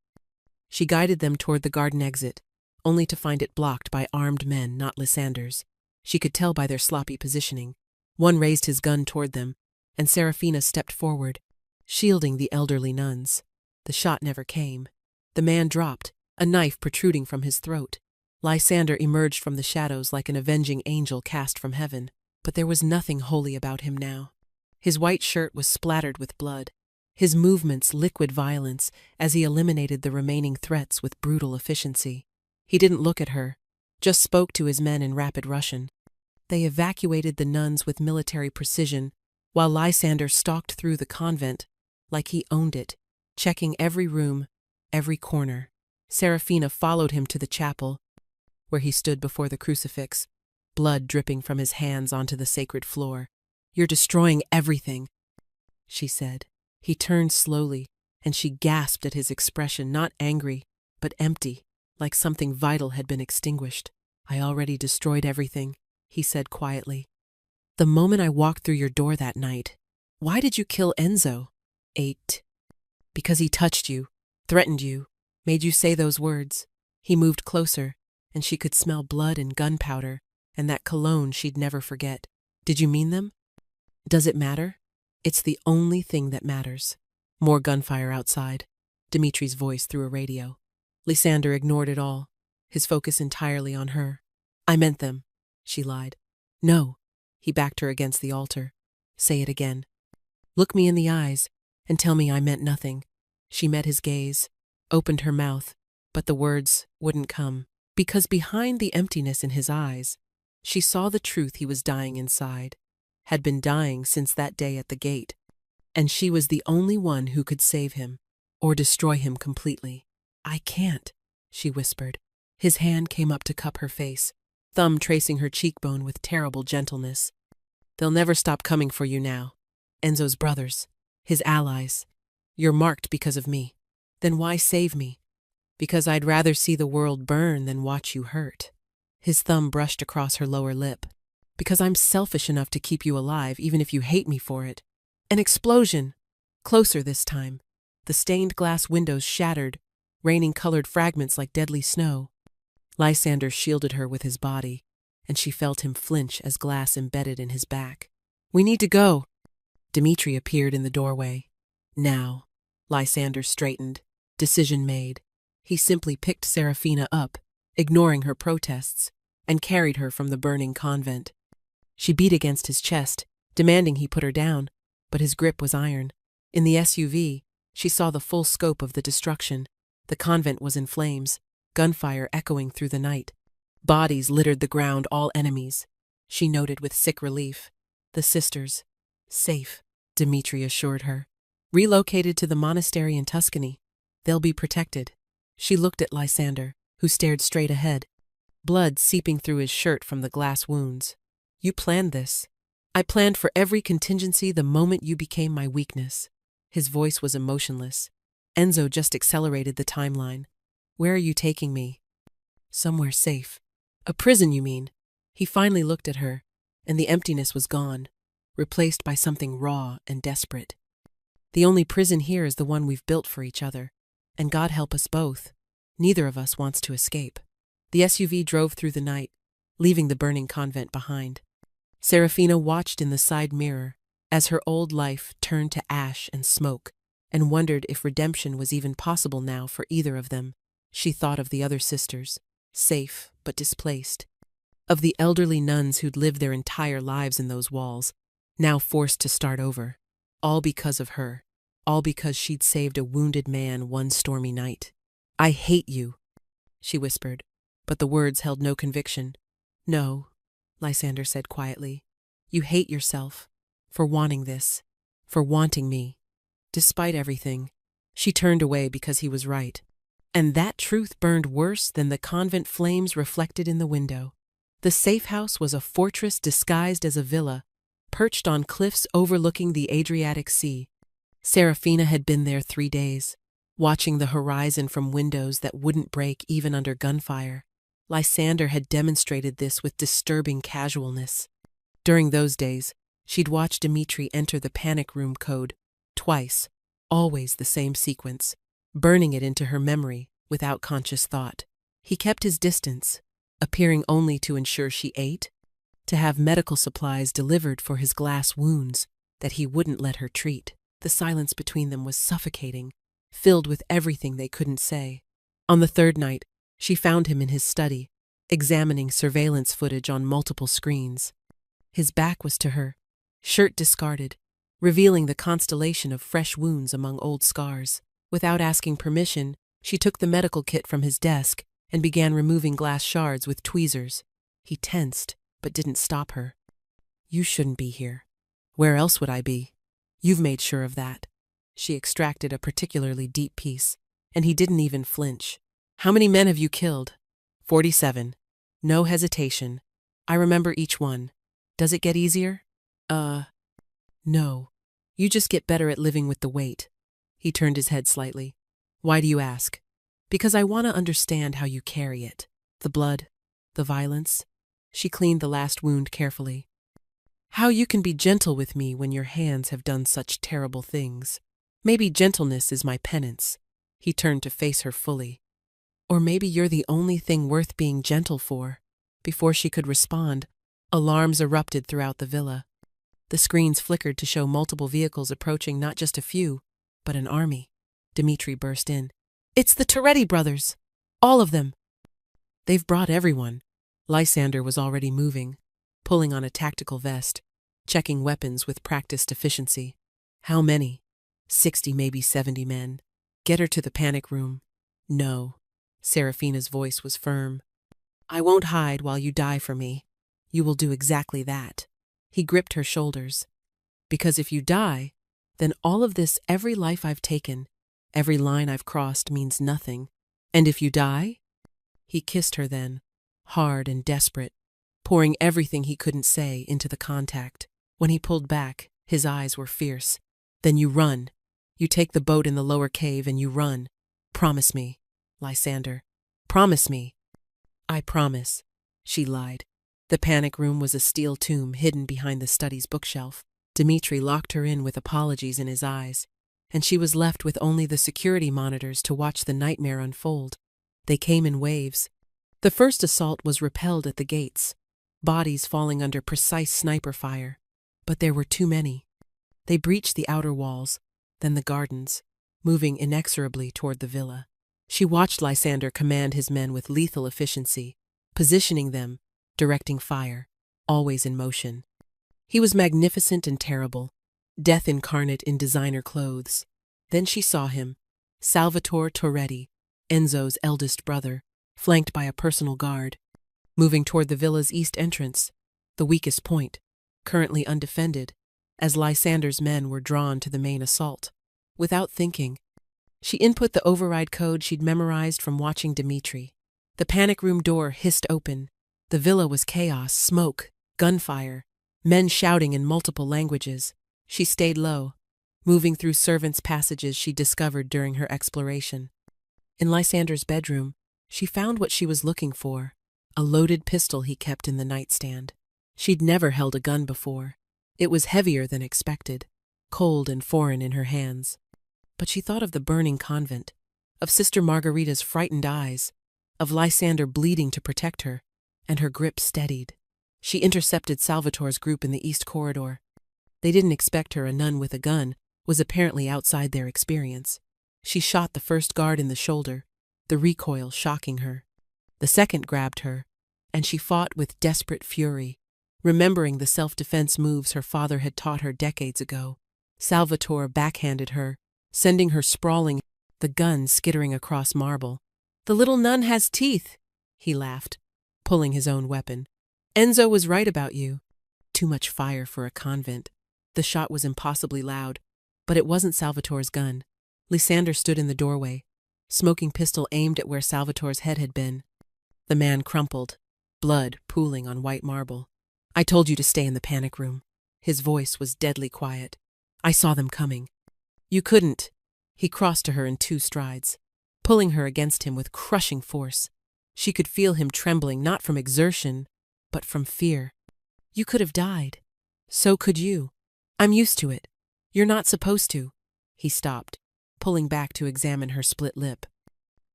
She guided them toward the garden exit, only to find it blocked by armed men, not Lysander's. She could tell by their sloppy positioning. One raised his gun toward them, and Serafina stepped forward, shielding the elderly nuns. The shot never came. The man dropped, a knife protruding from his throat. Lysander emerged from the shadows like an avenging angel cast from heaven, but there was nothing holy about him now. His white shirt was splattered with blood, his movements liquid violence as he eliminated the remaining threats with brutal efficiency. He didn't look at her, just spoke to his men in rapid Russian. They evacuated the nuns with military precision, while Lysander stalked through the convent like he owned it, checking every room, every corner. Serafina followed him to the chapel, where he stood before the crucifix, blood dripping from his hands onto the sacred floor. "You're destroying everything," she said. He turned slowly, and she gasped at his expression, not angry, but empty, like something vital had been extinguished. "I already destroyed everything," he said quietly. "The moment I walked through your door that night." "Why did you kill Enzo?" "8. Because he touched you, threatened you, made you say those words." He moved closer, and she could smell blood and gunpowder, and that cologne she'd never forget. "Did you mean them?" "Does it matter?" "It's the only thing that matters." More gunfire outside. Dimitri's voice through a radio. Lysander ignored it all, his focus entirely on her. "I meant them," she lied. "No." He backed her against the altar. "Say it again. Look me in the eyes and tell me I meant nothing." She met his gaze, opened her mouth, but the words wouldn't come, because behind the emptiness in his eyes, she saw the truth he was dying inside, had been dying since that day at the gate, and she was the only one who could save him, or destroy him completely. "I can't," she whispered. His hand came up to cup her face, thumb tracing her cheekbone with terrible gentleness. "They'll never stop coming for you now. Enzo's brothers, his allies. You're marked because of me. Then why save me?" "Because I'd rather see the world burn than watch you hurt." His thumb brushed across her lower lip. "Because I'm selfish enough to keep you alive even if you hate me for it." An explosion! Closer this time. The stained glass windows shattered, raining colored fragments like deadly snow. Lysander shielded her with his body, and she felt him flinch as glass embedded in his back. "We need to go." Dmitri appeared in the doorway. "Now." Lysander straightened, decision made. He simply picked Serafina up, ignoring her protests, and carried her from the burning convent. She beat against his chest, demanding he put her down, but his grip was iron. In the SUV, she saw the full scope of the destruction. The convent was in flames, gunfire echoing through the night. Bodies littered the ground, all enemies. She noted with sick relief. The sisters. Safe, Dmitri assured her. Relocated to the monastery in Tuscany. They'll be protected. She looked at Lysander, who stared straight ahead, blood seeping through his shirt from the glass wounds. You planned this. I planned for every contingency the moment you became my weakness. His voice was emotionless. Enzo just accelerated the timeline. Where are you taking me? Somewhere safe. A prison, you mean? He finally looked at her, and the emptiness was gone, replaced by something raw and desperate. The only prison here is the one we've built for each other, and God help us both. Neither of us wants to escape. The SUV drove through the night, leaving the burning convent behind. Serafina watched in the side mirror as her old life turned to ash and smoke, and wondered if redemption was even possible now for either of them. She thought of the other sisters, safe but displaced, of the elderly nuns who'd lived their entire lives in those walls, now forced to start over, all because of her, all because she'd saved a wounded man one stormy night. I hate you, she whispered, but the words held no conviction. No, Lysander said quietly. You hate yourself for wanting this, for wanting me. Despite everything, she turned away because he was right. And that truth burned worse than the convent flames reflected in the window. The safe house was a fortress disguised as a villa, perched on cliffs overlooking the Adriatic Sea. Serafina had been there 3 days, watching the horizon from windows that wouldn't break even under gunfire. Lysander had demonstrated this with disturbing casualness. During those days, she'd watched Dimitri enter the panic room code twice, always the same sequence, burning it into her memory without conscious thought. He kept his distance, appearing only to ensure she ate, to have medical supplies delivered for his glass wounds that he wouldn't let her treat. The silence between them was suffocating, filled with everything they couldn't say. On the third night, she found him in his study, examining surveillance footage on multiple screens. His back was to her, shirt discarded, revealing the constellation of fresh wounds among old scars. Without asking permission, she took the medical kit from his desk and began removing glass shards with tweezers. He tensed, but didn't stop her. You shouldn't be here. Where else would I be? You've made sure of that. She extracted a particularly deep piece, and he didn't even flinch. How many men have you killed? 47. No hesitation. I remember each one. Does it get easier? No. You just get better at living with the weight. He turned his head slightly. Why do you ask? Because I want to understand how you carry it. The blood, the violence. She cleaned the last wound carefully. How you can be gentle with me when your hands have done such terrible things. Maybe gentleness is my penance. He turned to face her fully. Or maybe you're the only thing worth being gentle for. Before she could respond, alarms erupted throughout the villa. The screens flickered to show multiple vehicles approaching not just a few, but an army. Dimitri burst in. It's the Toretti brothers! All of them! They've brought everyone. Lysander was already moving, pulling on a tactical vest, checking weapons with practiced efficiency. How many? 60, maybe 70 men. Get her to the panic room. No. Serafina's voice was firm. I won't hide while you die for me. You will do exactly that. He gripped her shoulders. Because if you die, then all of this, every life I've taken, every line I've crossed means nothing. And if you die? He kissed her then, hard and desperate, pouring everything he couldn't say into the contact. When he pulled back, his eyes were fierce. Then you run. You take the boat in the lower cave and you run. Promise me, Lysander. Promise me. I promise, she lied. The panic room was a steel tomb hidden behind the study's bookshelf. Dimitri locked her in with apologies in his eyes, and she was left with only the security monitors to watch the nightmare unfold. They came in waves. The first assault was repelled at the gates, bodies falling under precise sniper fire. But there were too many. They breached the outer walls, then the gardens, moving inexorably toward the villa. She watched Lysander command his men with lethal efficiency, positioning them, directing fire, always in motion. He was magnificent and terrible, death incarnate in designer clothes. Then she saw him, Salvatore Toretti, Enzo's eldest brother, flanked by a personal guard, moving toward the villa's east entrance, the weakest point, currently undefended, as Lysander's men were drawn to the main assault. Without thinking, She input the override code she'd memorized from watching Dimitri. The panic room door hissed open. The villa was chaos, smoke, gunfire, men shouting in multiple languages. She stayed low, moving through servants' passages she discovered during her exploration. In Lysander's bedroom, she found what she was looking for, a loaded pistol he kept in the nightstand. She'd never held a gun before. It was heavier than expected, cold and foreign in her hands. But she thought of the burning convent, of Sister Margarita's frightened eyes, of Lysander bleeding to protect her, and her grip steadied. She intercepted Salvatore's group in the east corridor. They didn't expect her, a nun with a gun, was apparently outside their experience. She shot the first guard in the shoulder, the recoil shocking her. The second grabbed her, and she fought with desperate fury, remembering the self-defense moves her father had taught her decades ago. Salvatore backhanded her, sending her sprawling, the gun skittering across marble. "The little nun has teeth," he laughed, pulling his own weapon. "Enzo was right about you." Too much fire for a convent. The shot was impossibly loud, but it wasn't Salvatore's gun. Lysander stood in the doorway, smoking pistol aimed at where Salvatore's head had been. The man crumpled, blood pooling on white marble. "I told you to stay in the panic room." His voice was deadly quiet. "I saw them coming." "You couldn't." He crossed to her in 2 strides, pulling her against him with crushing force. She could feel him trembling, not from exertion, but from fear. "You could have died. So could you. I'm used to it. You're not supposed to." He stopped, pulling back to examine her split lip.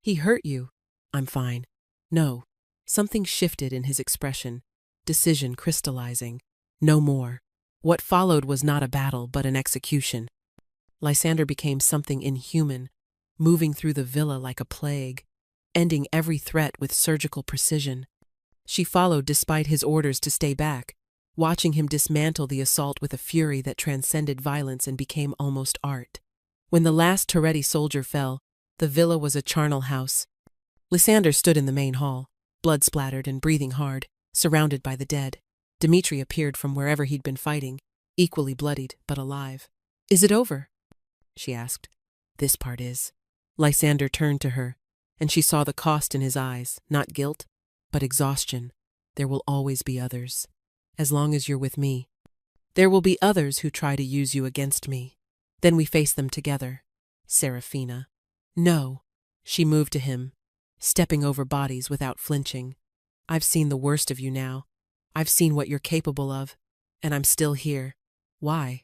"He hurt you." "I'm fine." "No." Something shifted in his expression, decision crystallizing. "No more." What followed was not a battle, but an execution. Lysander became something inhuman, moving through the villa like a plague, ending every threat with surgical precision. She followed despite his orders to stay back, watching him dismantle the assault with a fury that transcended violence and became almost art. When the last Toretti soldier fell, the villa was a charnel house. Lysander stood in the main hall, blood-splattered and breathing hard, surrounded by the dead. Dimitri appeared from wherever he'd been fighting, equally bloodied but alive. "Is it over?" she asked. "This part is." Lysander turned to her, and she saw the cost in his eyes, not guilt, but exhaustion. "There will always be others. As long as you're with me. There will be others who try to use you against me. Then we face them together." "Serafina." "No." She moved to him, stepping over bodies without flinching. "I've seen the worst of you now. I've seen what you're capable of, and I'm still here." "Why?"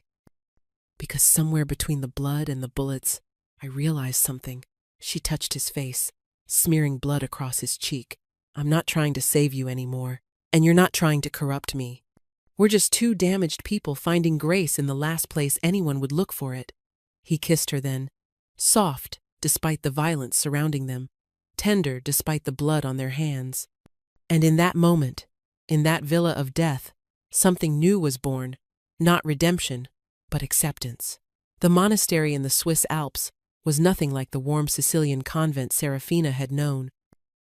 "Because somewhere between the blood and the bullets, I realized something." She touched his face, smearing blood across his cheek. "I'm not trying to save you anymore, and you're not trying to corrupt me. We're just 2 damaged people finding grace in the last place anyone would look for it." He kissed her then, soft despite the violence surrounding them, tender despite the blood on their hands. And in that moment, in that villa of death, something new was born, not redemption, but acceptance. The monastery in the Swiss Alps was nothing like the warm Sicilian convent Serafina had known.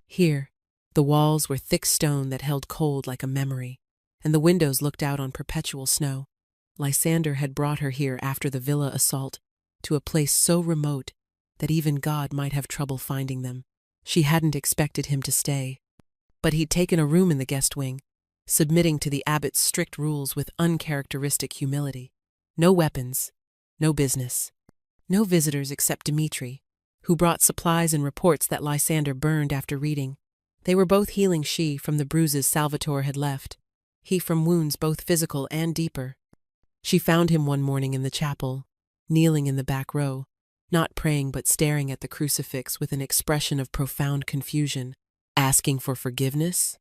Here, the walls were thick stone that held cold like a memory, and the windows looked out on perpetual snow. Lysander had brought her here after the villa assault, to a place so remote that even God might have trouble finding them. She hadn't expected him to stay, but he'd taken a room in the guest wing, submitting to the abbot's strict rules with uncharacteristic humility. No weapons, no business, no visitors except Dimitri, who brought supplies and reports that Lysander burned after reading. They were both healing, she from the bruises Salvatore had left, he from wounds both physical and deeper. She found him one morning in the chapel, kneeling in the back row, not praying but staring at the crucifix with an expression of profound confusion. "Asking for forgiveness?"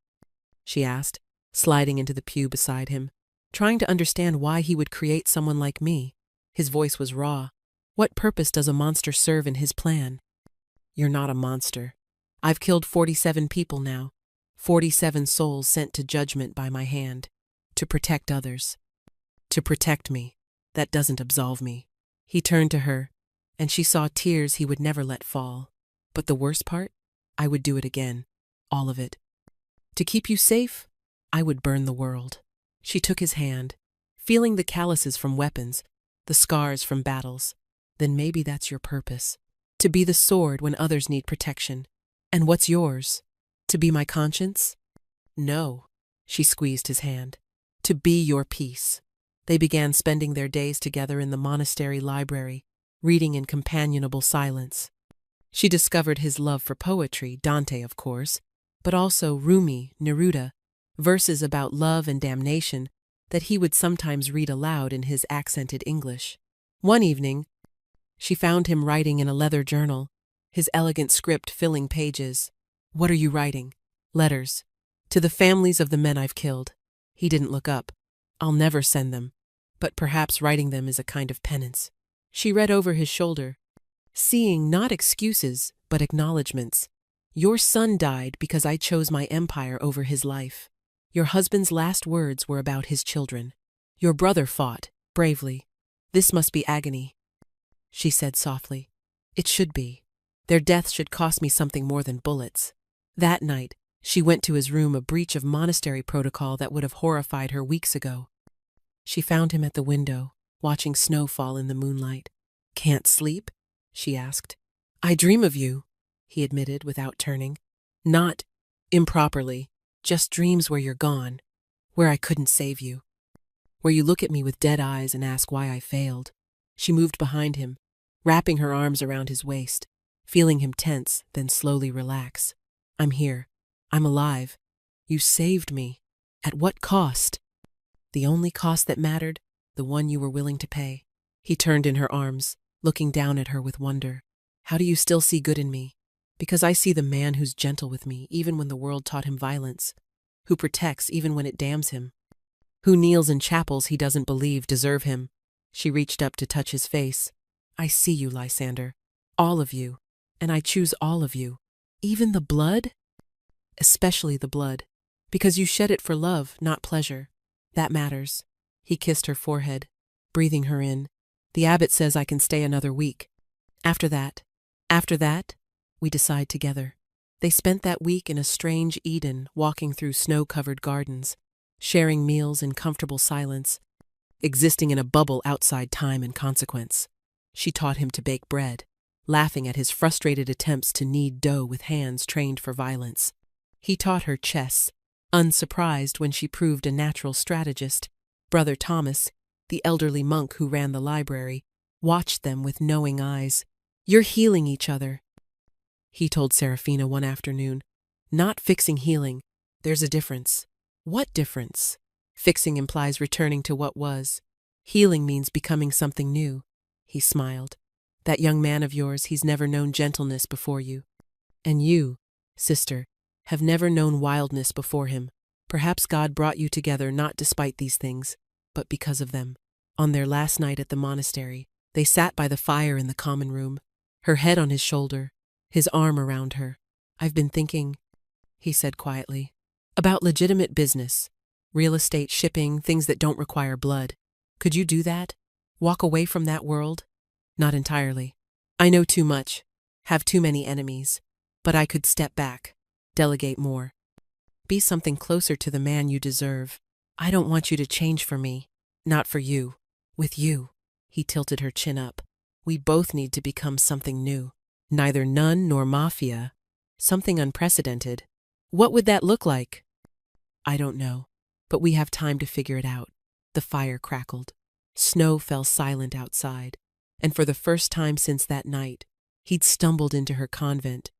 she asked, sliding into the pew beside him, trying to understand why he would create someone like me. His voice was raw. "What purpose does a monster serve in his plan?" "You're not a monster. I've killed 47 people now, 47 souls sent to judgment by my hand, to protect others. To protect me, that doesn't absolve me." He turned to her, and she saw tears he would never let fall. "But the worst part? I would do it again. All of it. To keep you safe, I would burn the world." She took his hand, feeling the calluses from weapons, the scars from battles. "Then maybe that's your purpose." To be the sword when others need protection. And what's yours? To be my conscience? No. She squeezed his hand. To be your peace. They began spending their days together in the monastery library, reading in companionable silence. She discovered his love for poetry, Dante of course, but also Rumi, Neruda, verses about love and damnation that he would sometimes read aloud in his accented English. One evening, she found him writing in a leather journal, his elegant script filling pages. What are you writing? Letters. To the families of the men I've killed. He didn't look up. I'll never send them, but perhaps writing them is a kind of penance. She read over his shoulder, seeing not excuses, but acknowledgments. Your son died because I chose my empire over his life. Your husband's last words were about his children. Your brother fought, bravely. This must be agony. She said softly. It should be. Their deaths should cost me something more than bullets. That night, she went to his room, a breach of monastery protocol that would have horrified her weeks ago. She found him at the window, watching snow fall in the moonlight. Can't sleep? She asked. I dream of you, he admitted without turning. Not improperly, just dreams where you're gone, where I couldn't save you, where you look at me with dead eyes and ask why I failed. She moved behind him, wrapping her arms around his waist, feeling him tense, then slowly relax. I'm here. I'm alive. You saved me. At what cost? The only cost that mattered, the one you were willing to pay. He turned in her arms, looking down at her with wonder. How do you still see good in me? Because I see the man who's gentle with me, even when the world taught him violence, who protects even when it damns him, who kneels in chapels he doesn't believe deserve him. She reached up to touch his face. I see you, Lysander. All of you. And I choose all of you. Even the blood? Especially the blood. Because you shed it for love, not pleasure. That matters. He kissed her forehead, breathing her in. The abbot says I can stay another week. After that, we decide together. They spent that week in a strange Eden, walking through snow-covered gardens, sharing meals in comfortable silence, existing in a bubble outside time and consequence. She taught him to bake bread, laughing at his frustrated attempts to knead dough with hands trained for violence. He taught her chess, unsurprised when she proved a natural strategist. Brother Thomas, the elderly monk who ran the library, watched them with knowing eyes. You're healing each other, he told Serafina one afternoon. Not fixing healing. There's a difference. What difference? Fixing implies returning to what was. Healing means becoming something new. He smiled. That young man of yours, he's never known gentleness before you. And you, sister, have never known wildness before him. Perhaps God brought you together not despite these things, but because of them. On their last night at the monastery, they sat by the fire in the common room, her head on his shoulder, his arm around her. I've been thinking, he said quietly, about legitimate business, real estate, shipping, things that don't require blood. Could you do that? Walk away from that world? Not entirely. I know too much, have too many enemies, but I could step back, delegate more. Be something closer to the man you deserve. I don't want you to change for me, not for you, with you. He tilted her chin up. We both need to become something new. Neither nun nor mafia. Something unprecedented. What would that look like? I don't know, but we have time to figure it out. The fire crackled. Snow fell silent outside, and for the first time since that night, he'd stumbled into her convent.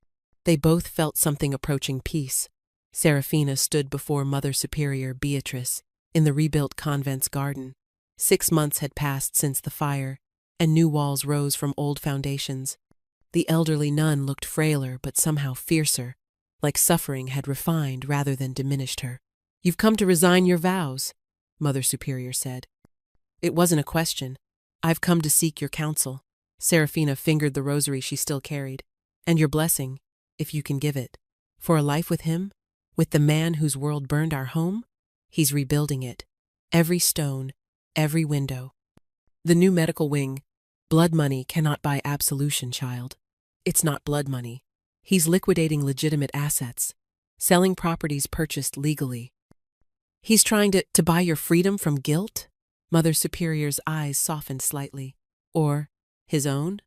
They both felt something approaching peace. Serafina stood before Mother Superior Beatrice in the rebuilt convent's garden. 6 months had passed since the fire, and new walls rose from old foundations. The elderly nun looked frailer but somehow fiercer, like suffering had refined rather than diminished her. You've come to resign your vows, Mother Superior said. It wasn't a question. I've come to seek your counsel. Serafina fingered the rosary she still carried. And your blessing, if you can give it. For a life with him? With the man whose world burned our home? He's rebuilding it. Every stone, every window. The new medical wing. Blood money cannot buy absolution, child. It's not blood money. He's liquidating legitimate assets, selling properties purchased legally. He's trying to buy your freedom from guilt? Mother Superior's eyes softened slightly. Or his own?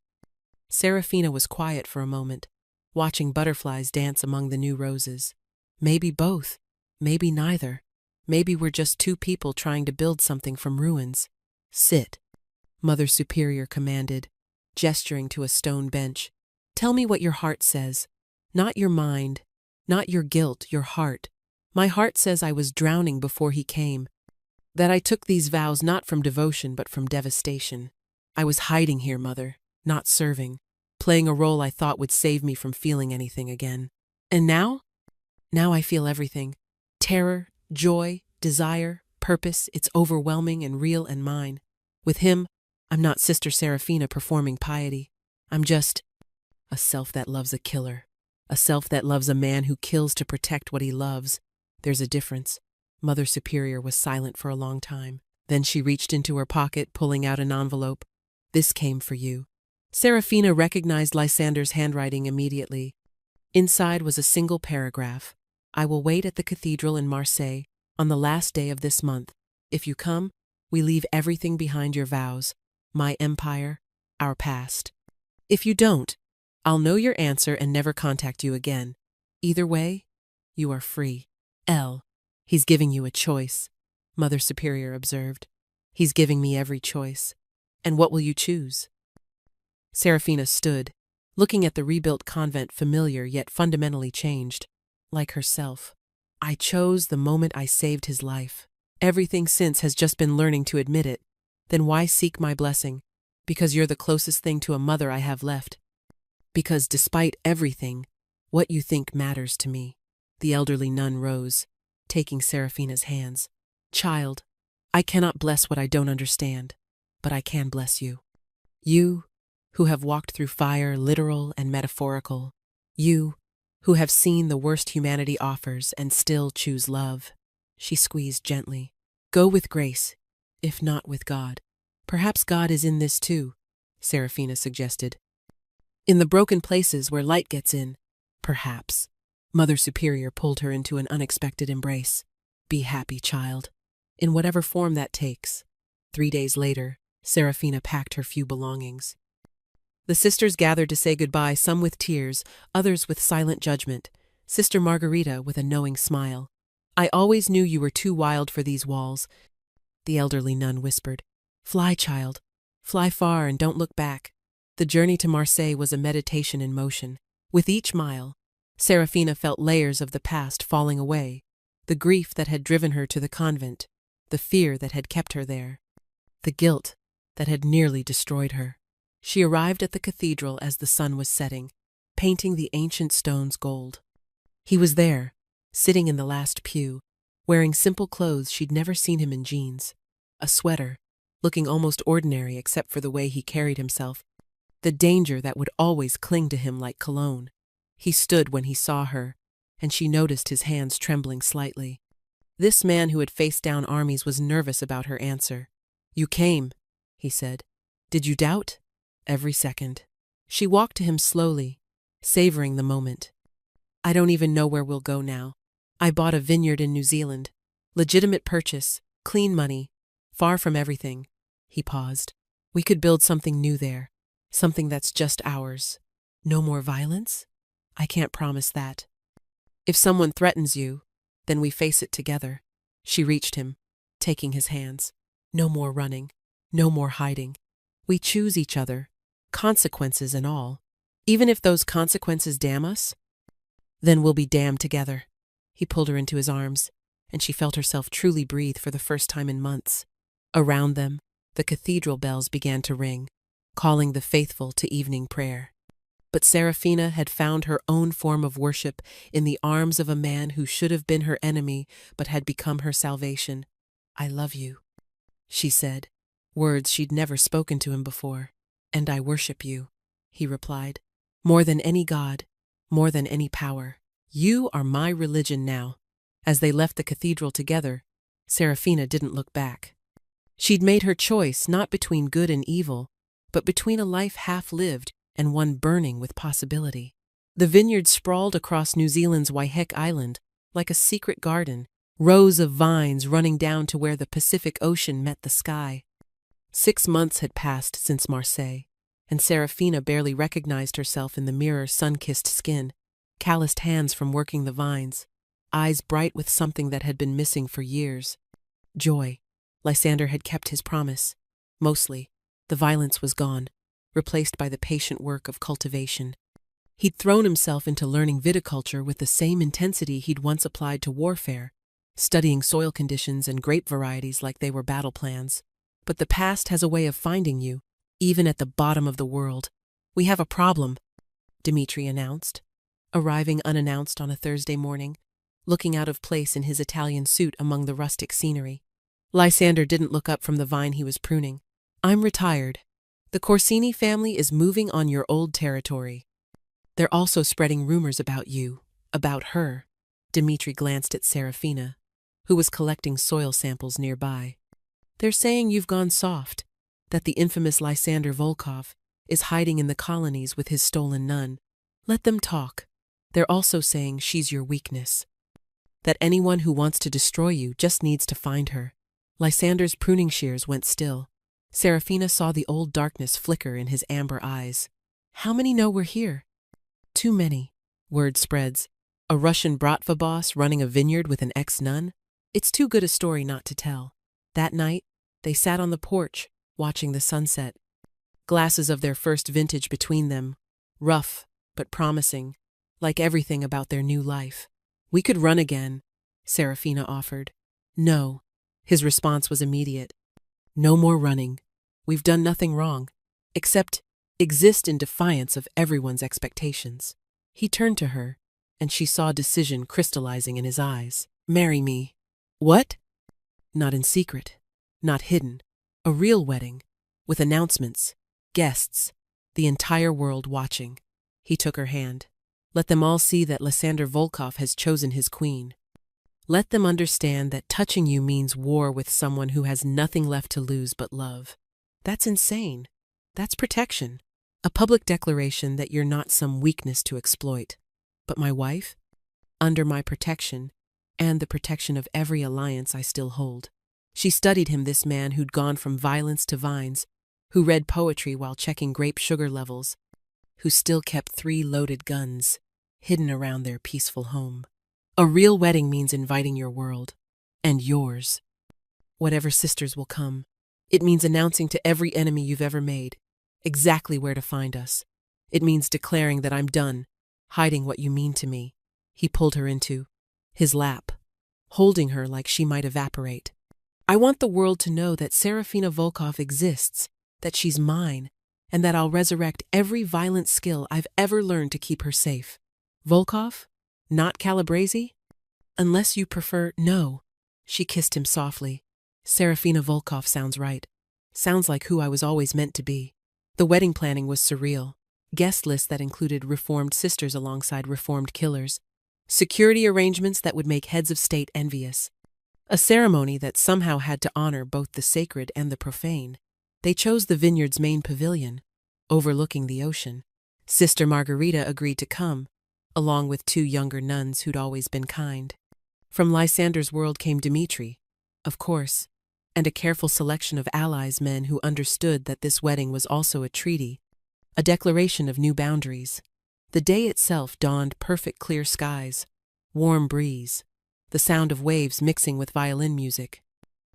Serafina was quiet for a moment, watching butterflies dance among the new roses. Maybe both, maybe neither. Maybe we're just two people trying to build something from ruins. Sit, Mother Superior commanded, gesturing to a stone bench. Tell me what your heart says. Not your mind, not your guilt, your heart. My heart says I was drowning before he came, that I took these vows not from devotion but from devastation. I was hiding here, Mother, not serving, playing a role I thought would save me from feeling anything again. And now? Now I feel everything. Terror, joy, desire, purpose. It's overwhelming and real and mine. With him, I'm not Sister Serafina performing piety. I'm just a self that loves a killer. A self that loves a man who kills to protect what he loves. There's a difference. Mother Superior was silent for a long time. Then she reached into her pocket, pulling out an envelope. This came for you. Serafina recognized Lysander's handwriting immediately. Inside was a single paragraph. I will wait at the cathedral in Marseille on the last day of this month. If you come, we leave everything behind your vows, my empire, our past. If you don't, I'll know your answer and never contact you again. Either way, you are free. L. He's giving you a choice, Mother Superior observed. He's giving me every choice. And what will you choose? Serafina stood, looking at the rebuilt convent, familiar yet fundamentally changed, like herself. I chose the moment I saved his life. Everything since has just been learning to admit it. Then why seek my blessing? Because you're the closest thing to a mother I have left. Because despite everything, what you think matters to me. The elderly nun rose, taking Serafina's hands. Child, I cannot bless what I don't understand, but I can bless you. You, who have walked through fire, literal and metaphorical. You, who have seen the worst humanity offers and still choose love. She squeezed gently. Go with grace, if not with God. Perhaps God is in this too, Serafina suggested. In the broken places where light gets in, perhaps. Mother Superior pulled her into an unexpected embrace. Be happy, child, in whatever form that takes. 3 days later, Serafina packed her few belongings. The sisters gathered to say goodbye, some with tears, others with silent judgment. Sister Margarita with a knowing smile. I always knew you were too wild for these walls, the elderly nun whispered. Fly, child. Fly far and don't look back. The journey to Marseille was a meditation in motion. With each mile, Serafina felt layers of the past falling away, the grief that had driven her to the convent, the fear that had kept her there, the guilt that had nearly destroyed her. She arrived at the cathedral as the sun was setting, painting the ancient stones gold. He was there, sitting in the last pew, wearing simple clothes she'd never seen him in jeans, a sweater, looking almost ordinary except for the way he carried himself, the danger that would always cling to him like cologne. He stood when he saw her, and she noticed his hands trembling slightly. This man who had faced down armies was nervous about her answer. You came, he said. Did you doubt? Every second. She walked to him slowly, savoring the moment. I don't even know where we'll go now. I bought a vineyard in New Zealand. Legitimate purchase, clean money, far from everything. He paused. We could build something new there, something that's just ours. No more violence? I can't promise that. If someone threatens you, then we face it together. She reached him, taking his hands. No more running, no more hiding. We choose each other, consequences and all. Even if those consequences damn us, then we'll be damned together. He pulled her into his arms, and she felt herself truly breathe for the first time in months. Around them, the cathedral bells began to ring, calling the faithful to evening prayer. But Serafina had found her own form of worship in the arms of a man who should have been her enemy but had become her salvation. I love you, she said, words she'd never spoken to him before. And I worship you, he replied. More than any god, more than any power. You are my religion now. As they left the cathedral together, Serafina didn't look back. She'd made her choice not between good and evil, but between a life half-lived and one burning with possibility. The vineyard sprawled across New Zealand's Waiheke Island, like a secret garden, rows of vines running down to where the Pacific Ocean met the sky. 6 months had passed since Marseille, and Seraphina barely recognized herself in the mirror, sun-kissed skin, calloused hands from working the vines, eyes bright with something that had been missing for years. Joy. Lysander had kept his promise. Mostly. The violence was gone, replaced by the patient work of cultivation. He'd thrown himself into learning viticulture with the same intensity he'd once applied to warfare, studying soil conditions and grape varieties like they were battle plans. But the past has a way of finding you, even at the bottom of the world. "We have a problem," Dmitri announced, arriving unannounced on a Thursday morning, looking out of place in his Italian suit among the rustic scenery. Lysander didn't look up from the vine he was pruning. "I'm retired. The Corsini family is moving on your old territory. They're also spreading rumors about you, about her." Dmitri glanced at Seraphina, who was collecting soil samples nearby. "They're saying you've gone soft, that the infamous Lysander Volkov is hiding in the colonies with his stolen nun. Let them talk. They're also saying she's your weakness, that anyone who wants to destroy you just needs to find her." Lysander's pruning shears went still. Seraphina saw the old darkness flicker in his amber eyes. "How many know we're here?" "Too many." Word spreads. A Russian bratva boss running a vineyard with an ex-nun? It's too good a story not to tell. That night, they sat on the porch, watching the sunset. Glasses of their first vintage between them, rough but promising, like everything about their new life. "We could run again," Seraphina offered. "No." His response was immediate. "No more running. We've done nothing wrong, except exist in defiance of everyone's expectations." He turned to her, and she saw decision crystallizing in his eyes. "Marry me." "What?" "Not in secret, not hidden. A real wedding, with announcements, guests, the entire world watching." He took her hand. "Let them all see that Lysander Volkov has chosen his queen. Let them understand that touching you means war with someone who has nothing left to lose but love. That's insane. That's protection. A public declaration that you're not some weakness to exploit. But my wife? Under my protection, and the protection of every alliance I still hold." She studied him, this man who'd gone from violence to vines, who read poetry while checking grape sugar levels, who still kept 3 loaded guns hidden around their peaceful home. "A real wedding means inviting your world, and yours. Whatever sisters will come. It means announcing to every enemy you've ever made exactly where to find us. It means declaring that I'm done hiding what you mean to me." He pulled her into his lap, holding her like she might evaporate. "I want the world to know that Seraphina Volkov exists, that she's mine, and that I'll resurrect every violent skill I've ever learned to keep her safe." "Volkov? Not Calabrese? Unless you prefer—" "No." She kissed him softly. "Seraphina Volkov sounds right. Sounds like who I was always meant to be." The wedding planning was surreal. Guest lists that included reformed sisters alongside reformed killers. Security arrangements that would make heads of state envious. A ceremony that somehow had to honor both the sacred and the profane. They chose the vineyard's main pavilion, overlooking the ocean. Sister Margarita agreed to come, along with 2 younger nuns who'd always been kind. From Lysander's world came Dmitri, of course, and a careful selection of allies, men who understood that this wedding was also a treaty, a declaration of new boundaries. The day itself dawned perfect clear skies, warm breeze, the sound of waves mixing with violin music.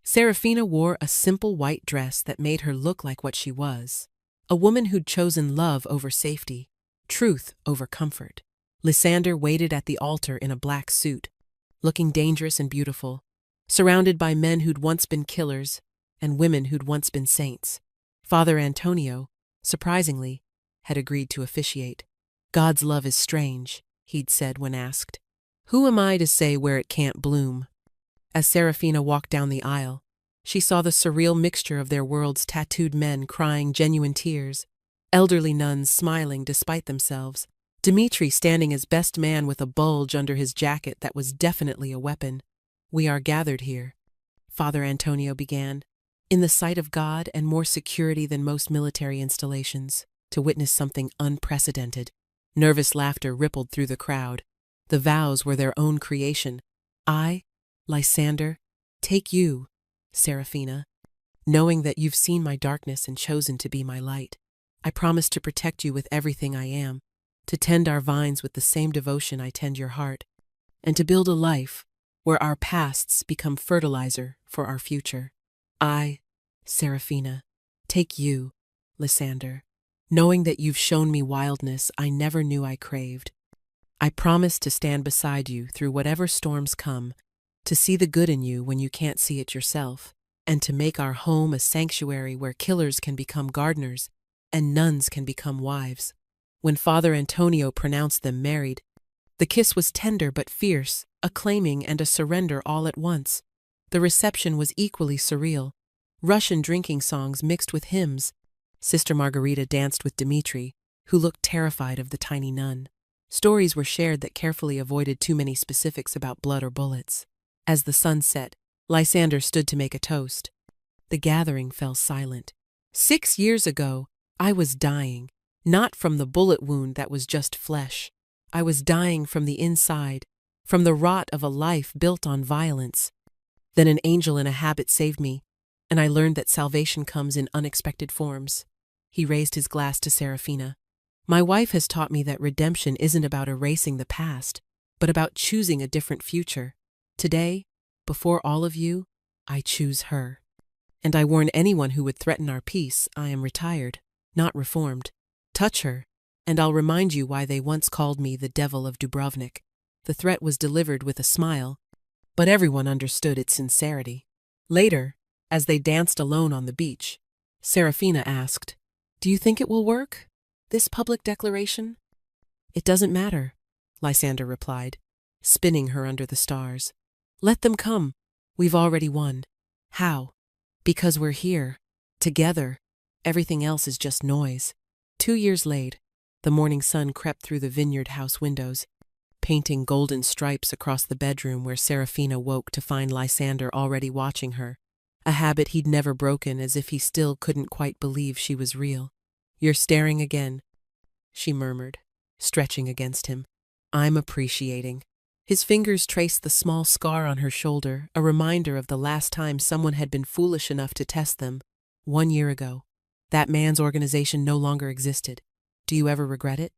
Seraphina wore a simple white dress that made her look like what she was, a woman who'd chosen love over safety, truth over comfort. Lysander waited at the altar in a black suit, looking dangerous and beautiful, surrounded by men who'd once been killers and women who'd once been saints. Father Antonio, surprisingly, had agreed to officiate. "God's love is strange," he'd said when asked. "Who am I to say where it can't bloom?" As Seraphina walked down the aisle, she saw the surreal mixture of their worlds, tattooed men crying genuine tears, elderly nuns smiling despite themselves, Dmitri standing as best man with a bulge under his jacket that was definitely a weapon. "We are gathered here," Father Antonio began, "in the sight of God and more security than most military installations, to witness something unprecedented." Nervous laughter rippled through the crowd. The vows were their own creation. "I, Lysander, take you, Seraphina, knowing that you've seen my darkness and chosen to be my light." I promise to protect you with everything I am, to tend our vines with the same devotion I tend your heart, and to build a life where our pasts become fertilizer for our future. I, Seraphina, take you, Lysander, knowing that you've shown me wildness I never knew I craved. I promise to stand beside you through whatever storms come, to see the good in you when you can't see it yourself, and to make our home a sanctuary where killers can become gardeners and nuns can become wives. When Father Antonio pronounced them married, the kiss was tender but fierce, a claiming and a surrender all at once. The reception was equally surreal. Russian drinking songs mixed with hymns. Sister Margarita danced with Dmitri, who looked terrified of the tiny nun. Stories were shared that carefully avoided too many specifics about blood or bullets. As the sun set, Lysander stood to make a toast. The gathering fell silent. 6 years ago, I was dying, not from the bullet wound that was just flesh. I was dying from the inside, from the rot of a life built on violence. Then an angel in a habit saved me, and I learned that salvation comes in unexpected forms. He raised his glass to Seraphina. My wife has taught me that redemption isn't about erasing the past, but about choosing a different future. Today, before all of you, I choose her. And I warn anyone who would threaten our peace, I am retired, not reformed. Touch her, and I'll remind you why they once called me the Devil of Dubrovnik. The threat was delivered with a smile, but everyone understood its sincerity. Later, as they danced alone on the beach, Seraphina asked, "Do you think it will work, this public declaration?" "It doesn't matter," Lysander replied, spinning her under the stars. "Let them come. We've already won." "How?" "Because we're here, together. Everything else is just noise." 2 years late, the morning sun crept through the vineyard house windows, painting golden stripes across the bedroom where Seraphina woke to find Lysander already watching her, a habit he'd never broken, as if he still couldn't quite believe she was real. "You're staring again," she murmured, stretching against him. "I'm appreciating." His fingers traced the small scar on her shoulder, a reminder of the last time someone had been foolish enough to test them. 1 year ago. That man's organization no longer existed. Do you ever regret it?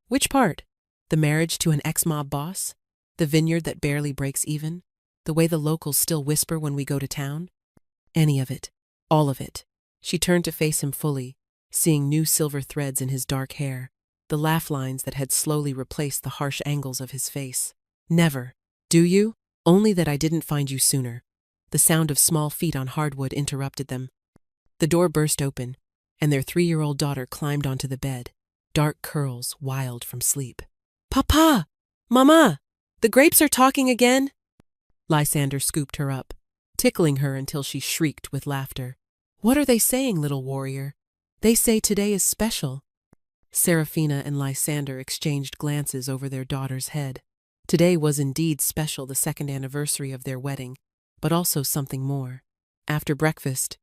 Which part? The marriage to an ex-mob boss? The vineyard that barely breaks even? The way the locals still whisper when we go to town? Any of it. All of it. She turned to face him fully, seeing new silver threads in his dark hair, the laugh lines that had slowly replaced the harsh angles of his face. "Never. Do you? Only that I didn't find you sooner." The sound of small feet on hardwood interrupted them. The door burst open, and their 3-year-old daughter climbed onto the bed, dark curls wild from sleep. "Papa! Mama! The grapes are talking again!" Lysander scooped her up, tickling her until she shrieked with laughter. "What are they saying, little warrior?" "They say today is special." Seraphina and Lysander exchanged glances over their daughter's head. Today was indeed special, the 2nd anniversary of their wedding, but also something more. After breakfast,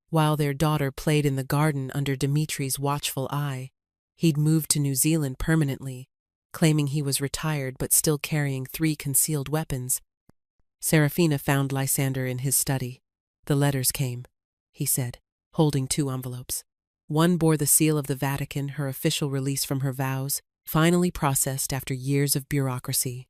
while their daughter played in the garden under Dimitri's watchful eye, he'd moved to New Zealand permanently, claiming he was retired but still carrying 3 concealed weapons. Seraphina found Lysander in his study. "The letters came," he said, holding 2 envelopes. One bore the seal of the Vatican, her official release from her vows, finally processed after years of bureaucracy.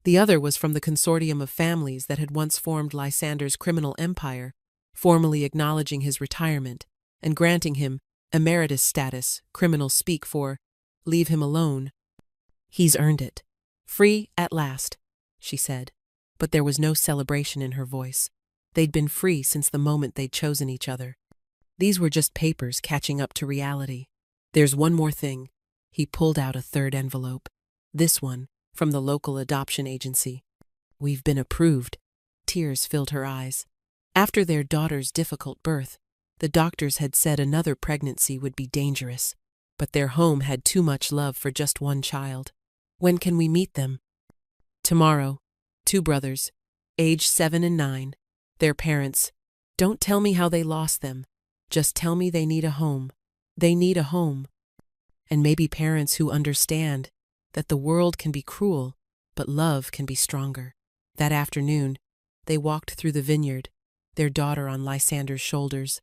The other was from the consortium of families that had once formed Lysander's criminal empire, formally acknowledging his retirement and granting him emeritus status, criminal speak for "leave him alone." "He's earned it. Free at last," she said, but there was no celebration in her voice. They'd been free since the moment they'd chosen each other. These were just papers catching up to reality. "There's one more thing." He pulled out a 3rd envelope. This one, from the local adoption agency. "We've been approved." Tears filled her eyes. After their daughter's difficult birth, the doctors had said another pregnancy would be dangerous, but their home had too much love for just one child. "When can we meet them?" "Tomorrow. 2 brothers, aged 7 and 9. Their parents. Don't tell me how they lost them. Just tell me they need a home. They need a home. And maybe parents who understand that the world can be cruel, but love can be stronger." That afternoon, they walked through the vineyard, their daughter on Lysander's shoulders.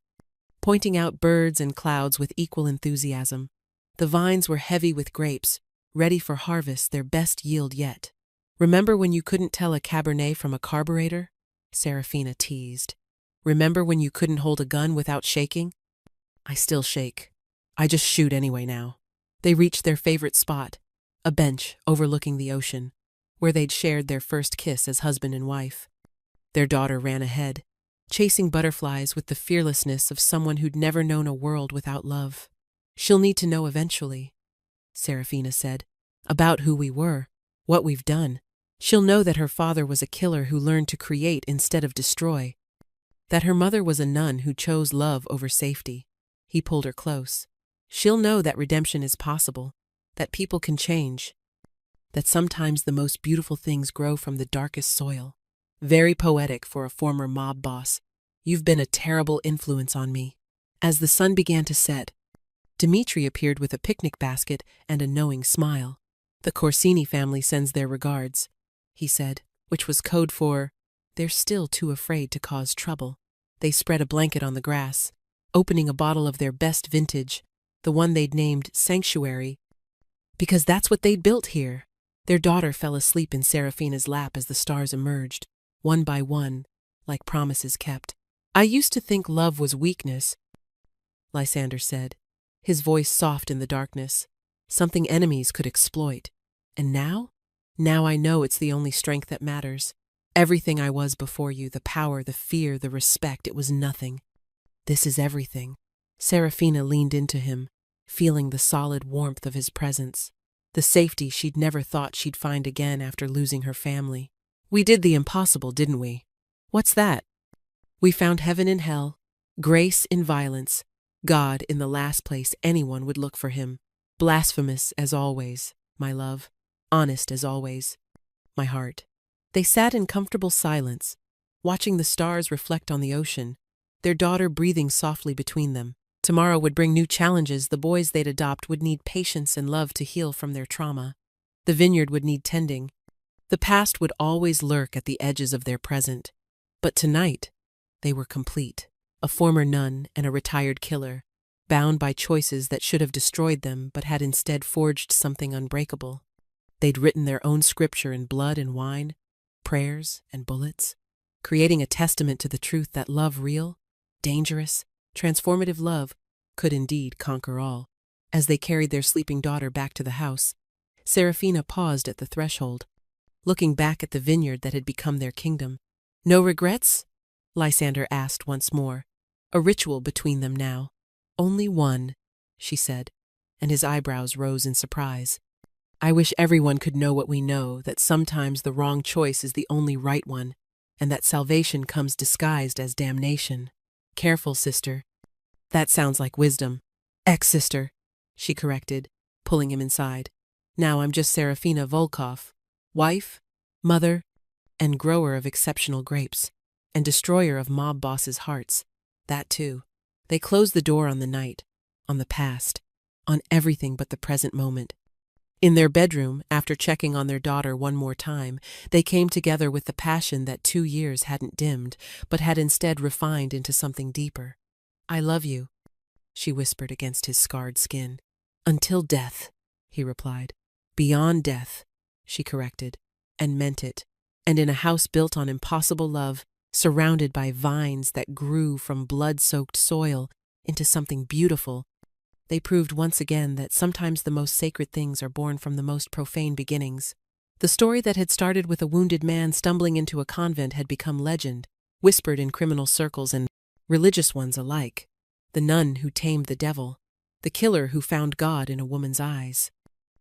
pointing out birds and clouds with equal enthusiasm. The vines were heavy with grapes, ready for harvest, their best yield yet. "Remember when you couldn't tell a Cabernet from a carburetor?" Serafina teased. "Remember when you couldn't hold a gun without shaking?" "I still shake. I just shoot anyway now." They reached their favorite spot, a bench overlooking the ocean, where they'd shared their first kiss as husband and wife. Their daughter ran ahead, chasing butterflies with the fearlessness of someone who'd never known a world without love. "She'll need to know eventually," Serafina said, "about who we were, what we've done. She'll know that her father was a killer who learned to create instead of destroy, that her mother was a nun who chose love over safety." He pulled her close. "She'll know that redemption is possible, that people can change, that sometimes the most beautiful things grow from the darkest soil." Very poetic for a former mob boss. "You've been a terrible influence on me." As the sun began to set, Dmitri appeared with a picnic basket and a knowing smile. "The Corsini family sends their regards," he said, which was code for, "They're still too afraid to cause trouble." They spread a blanket on the grass, opening a bottle of their best vintage, the one they'd named Sanctuary, because that's what they'd built here. Their daughter fell asleep in Serafina's lap as the stars emerged, one by one, like promises kept. "I used to think love was weakness," Lysander said, his voice soft in the darkness, "something enemies could exploit. And now? Now I know it's the only strength that matters. Everything I was before you, the power, the fear, the respect, it was nothing. This is everything." Serafina leaned into him, feeling the solid warmth of his presence, the safety she'd never thought she'd find again after losing her family. "We did the impossible, didn't we?" "What's that?" "We found heaven in hell, grace in violence, God in the last place anyone would look for him. Blasphemous as always, my love. Honest as always, my heart." They sat in comfortable silence, watching the stars reflect on the ocean, their daughter breathing softly between them. Tomorrow would bring new challenges. The boys they'd adopt would need patience and love to heal from their trauma. The vineyard would need tending. The past would always lurk at the edges of their present. But tonight, they were complete. A former nun and a retired killer, bound by choices that should have destroyed them but had instead forged something unbreakable. They'd written their own scripture in blood and wine, prayers and bullets, creating a testament to the truth that love, real, dangerous, transformative love, could indeed conquer all. As they carried their sleeping daughter back to the house, Serafina paused at the threshold, looking back at the vineyard that had become their kingdom. "No regrets?" Lysander asked once more, a ritual between them now. "Only one," she said, and his eyebrows rose in surprise. "I wish everyone could know what we know, that sometimes the wrong choice is the only right one, and that salvation comes disguised as damnation." "Careful, sister. That sounds like wisdom." "Ex-sister," she corrected, pulling him inside. "Now I'm just Serafina Volkov, wife, mother, and grower of exceptional grapes, and destroyer of mob bosses' hearts. That too." They closed the door on the night, on the past, on everything but the present moment. In their bedroom, after checking on their daughter one more time, they came together with the passion that 2 years hadn't dimmed, but had instead refined into something deeper. "I love you," she whispered against his scarred skin. "Until death," he replied. "Beyond death," she corrected, and meant it. And in a house built on impossible love, surrounded by vines that grew from blood-soaked soil into something beautiful, they proved once again that sometimes the most sacred things are born from the most profane beginnings. The story that had started with a wounded man stumbling into a convent had become legend, whispered in criminal circles and religious ones alike. The nun who tamed the devil, the killer who found God in a woman's eyes.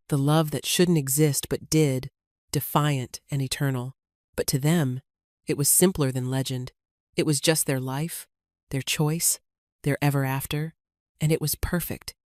The love that shouldn't exist but did, defiant and eternal. But to them, it was simpler than legend. It was just their life, their choice, their ever after, and it was perfect.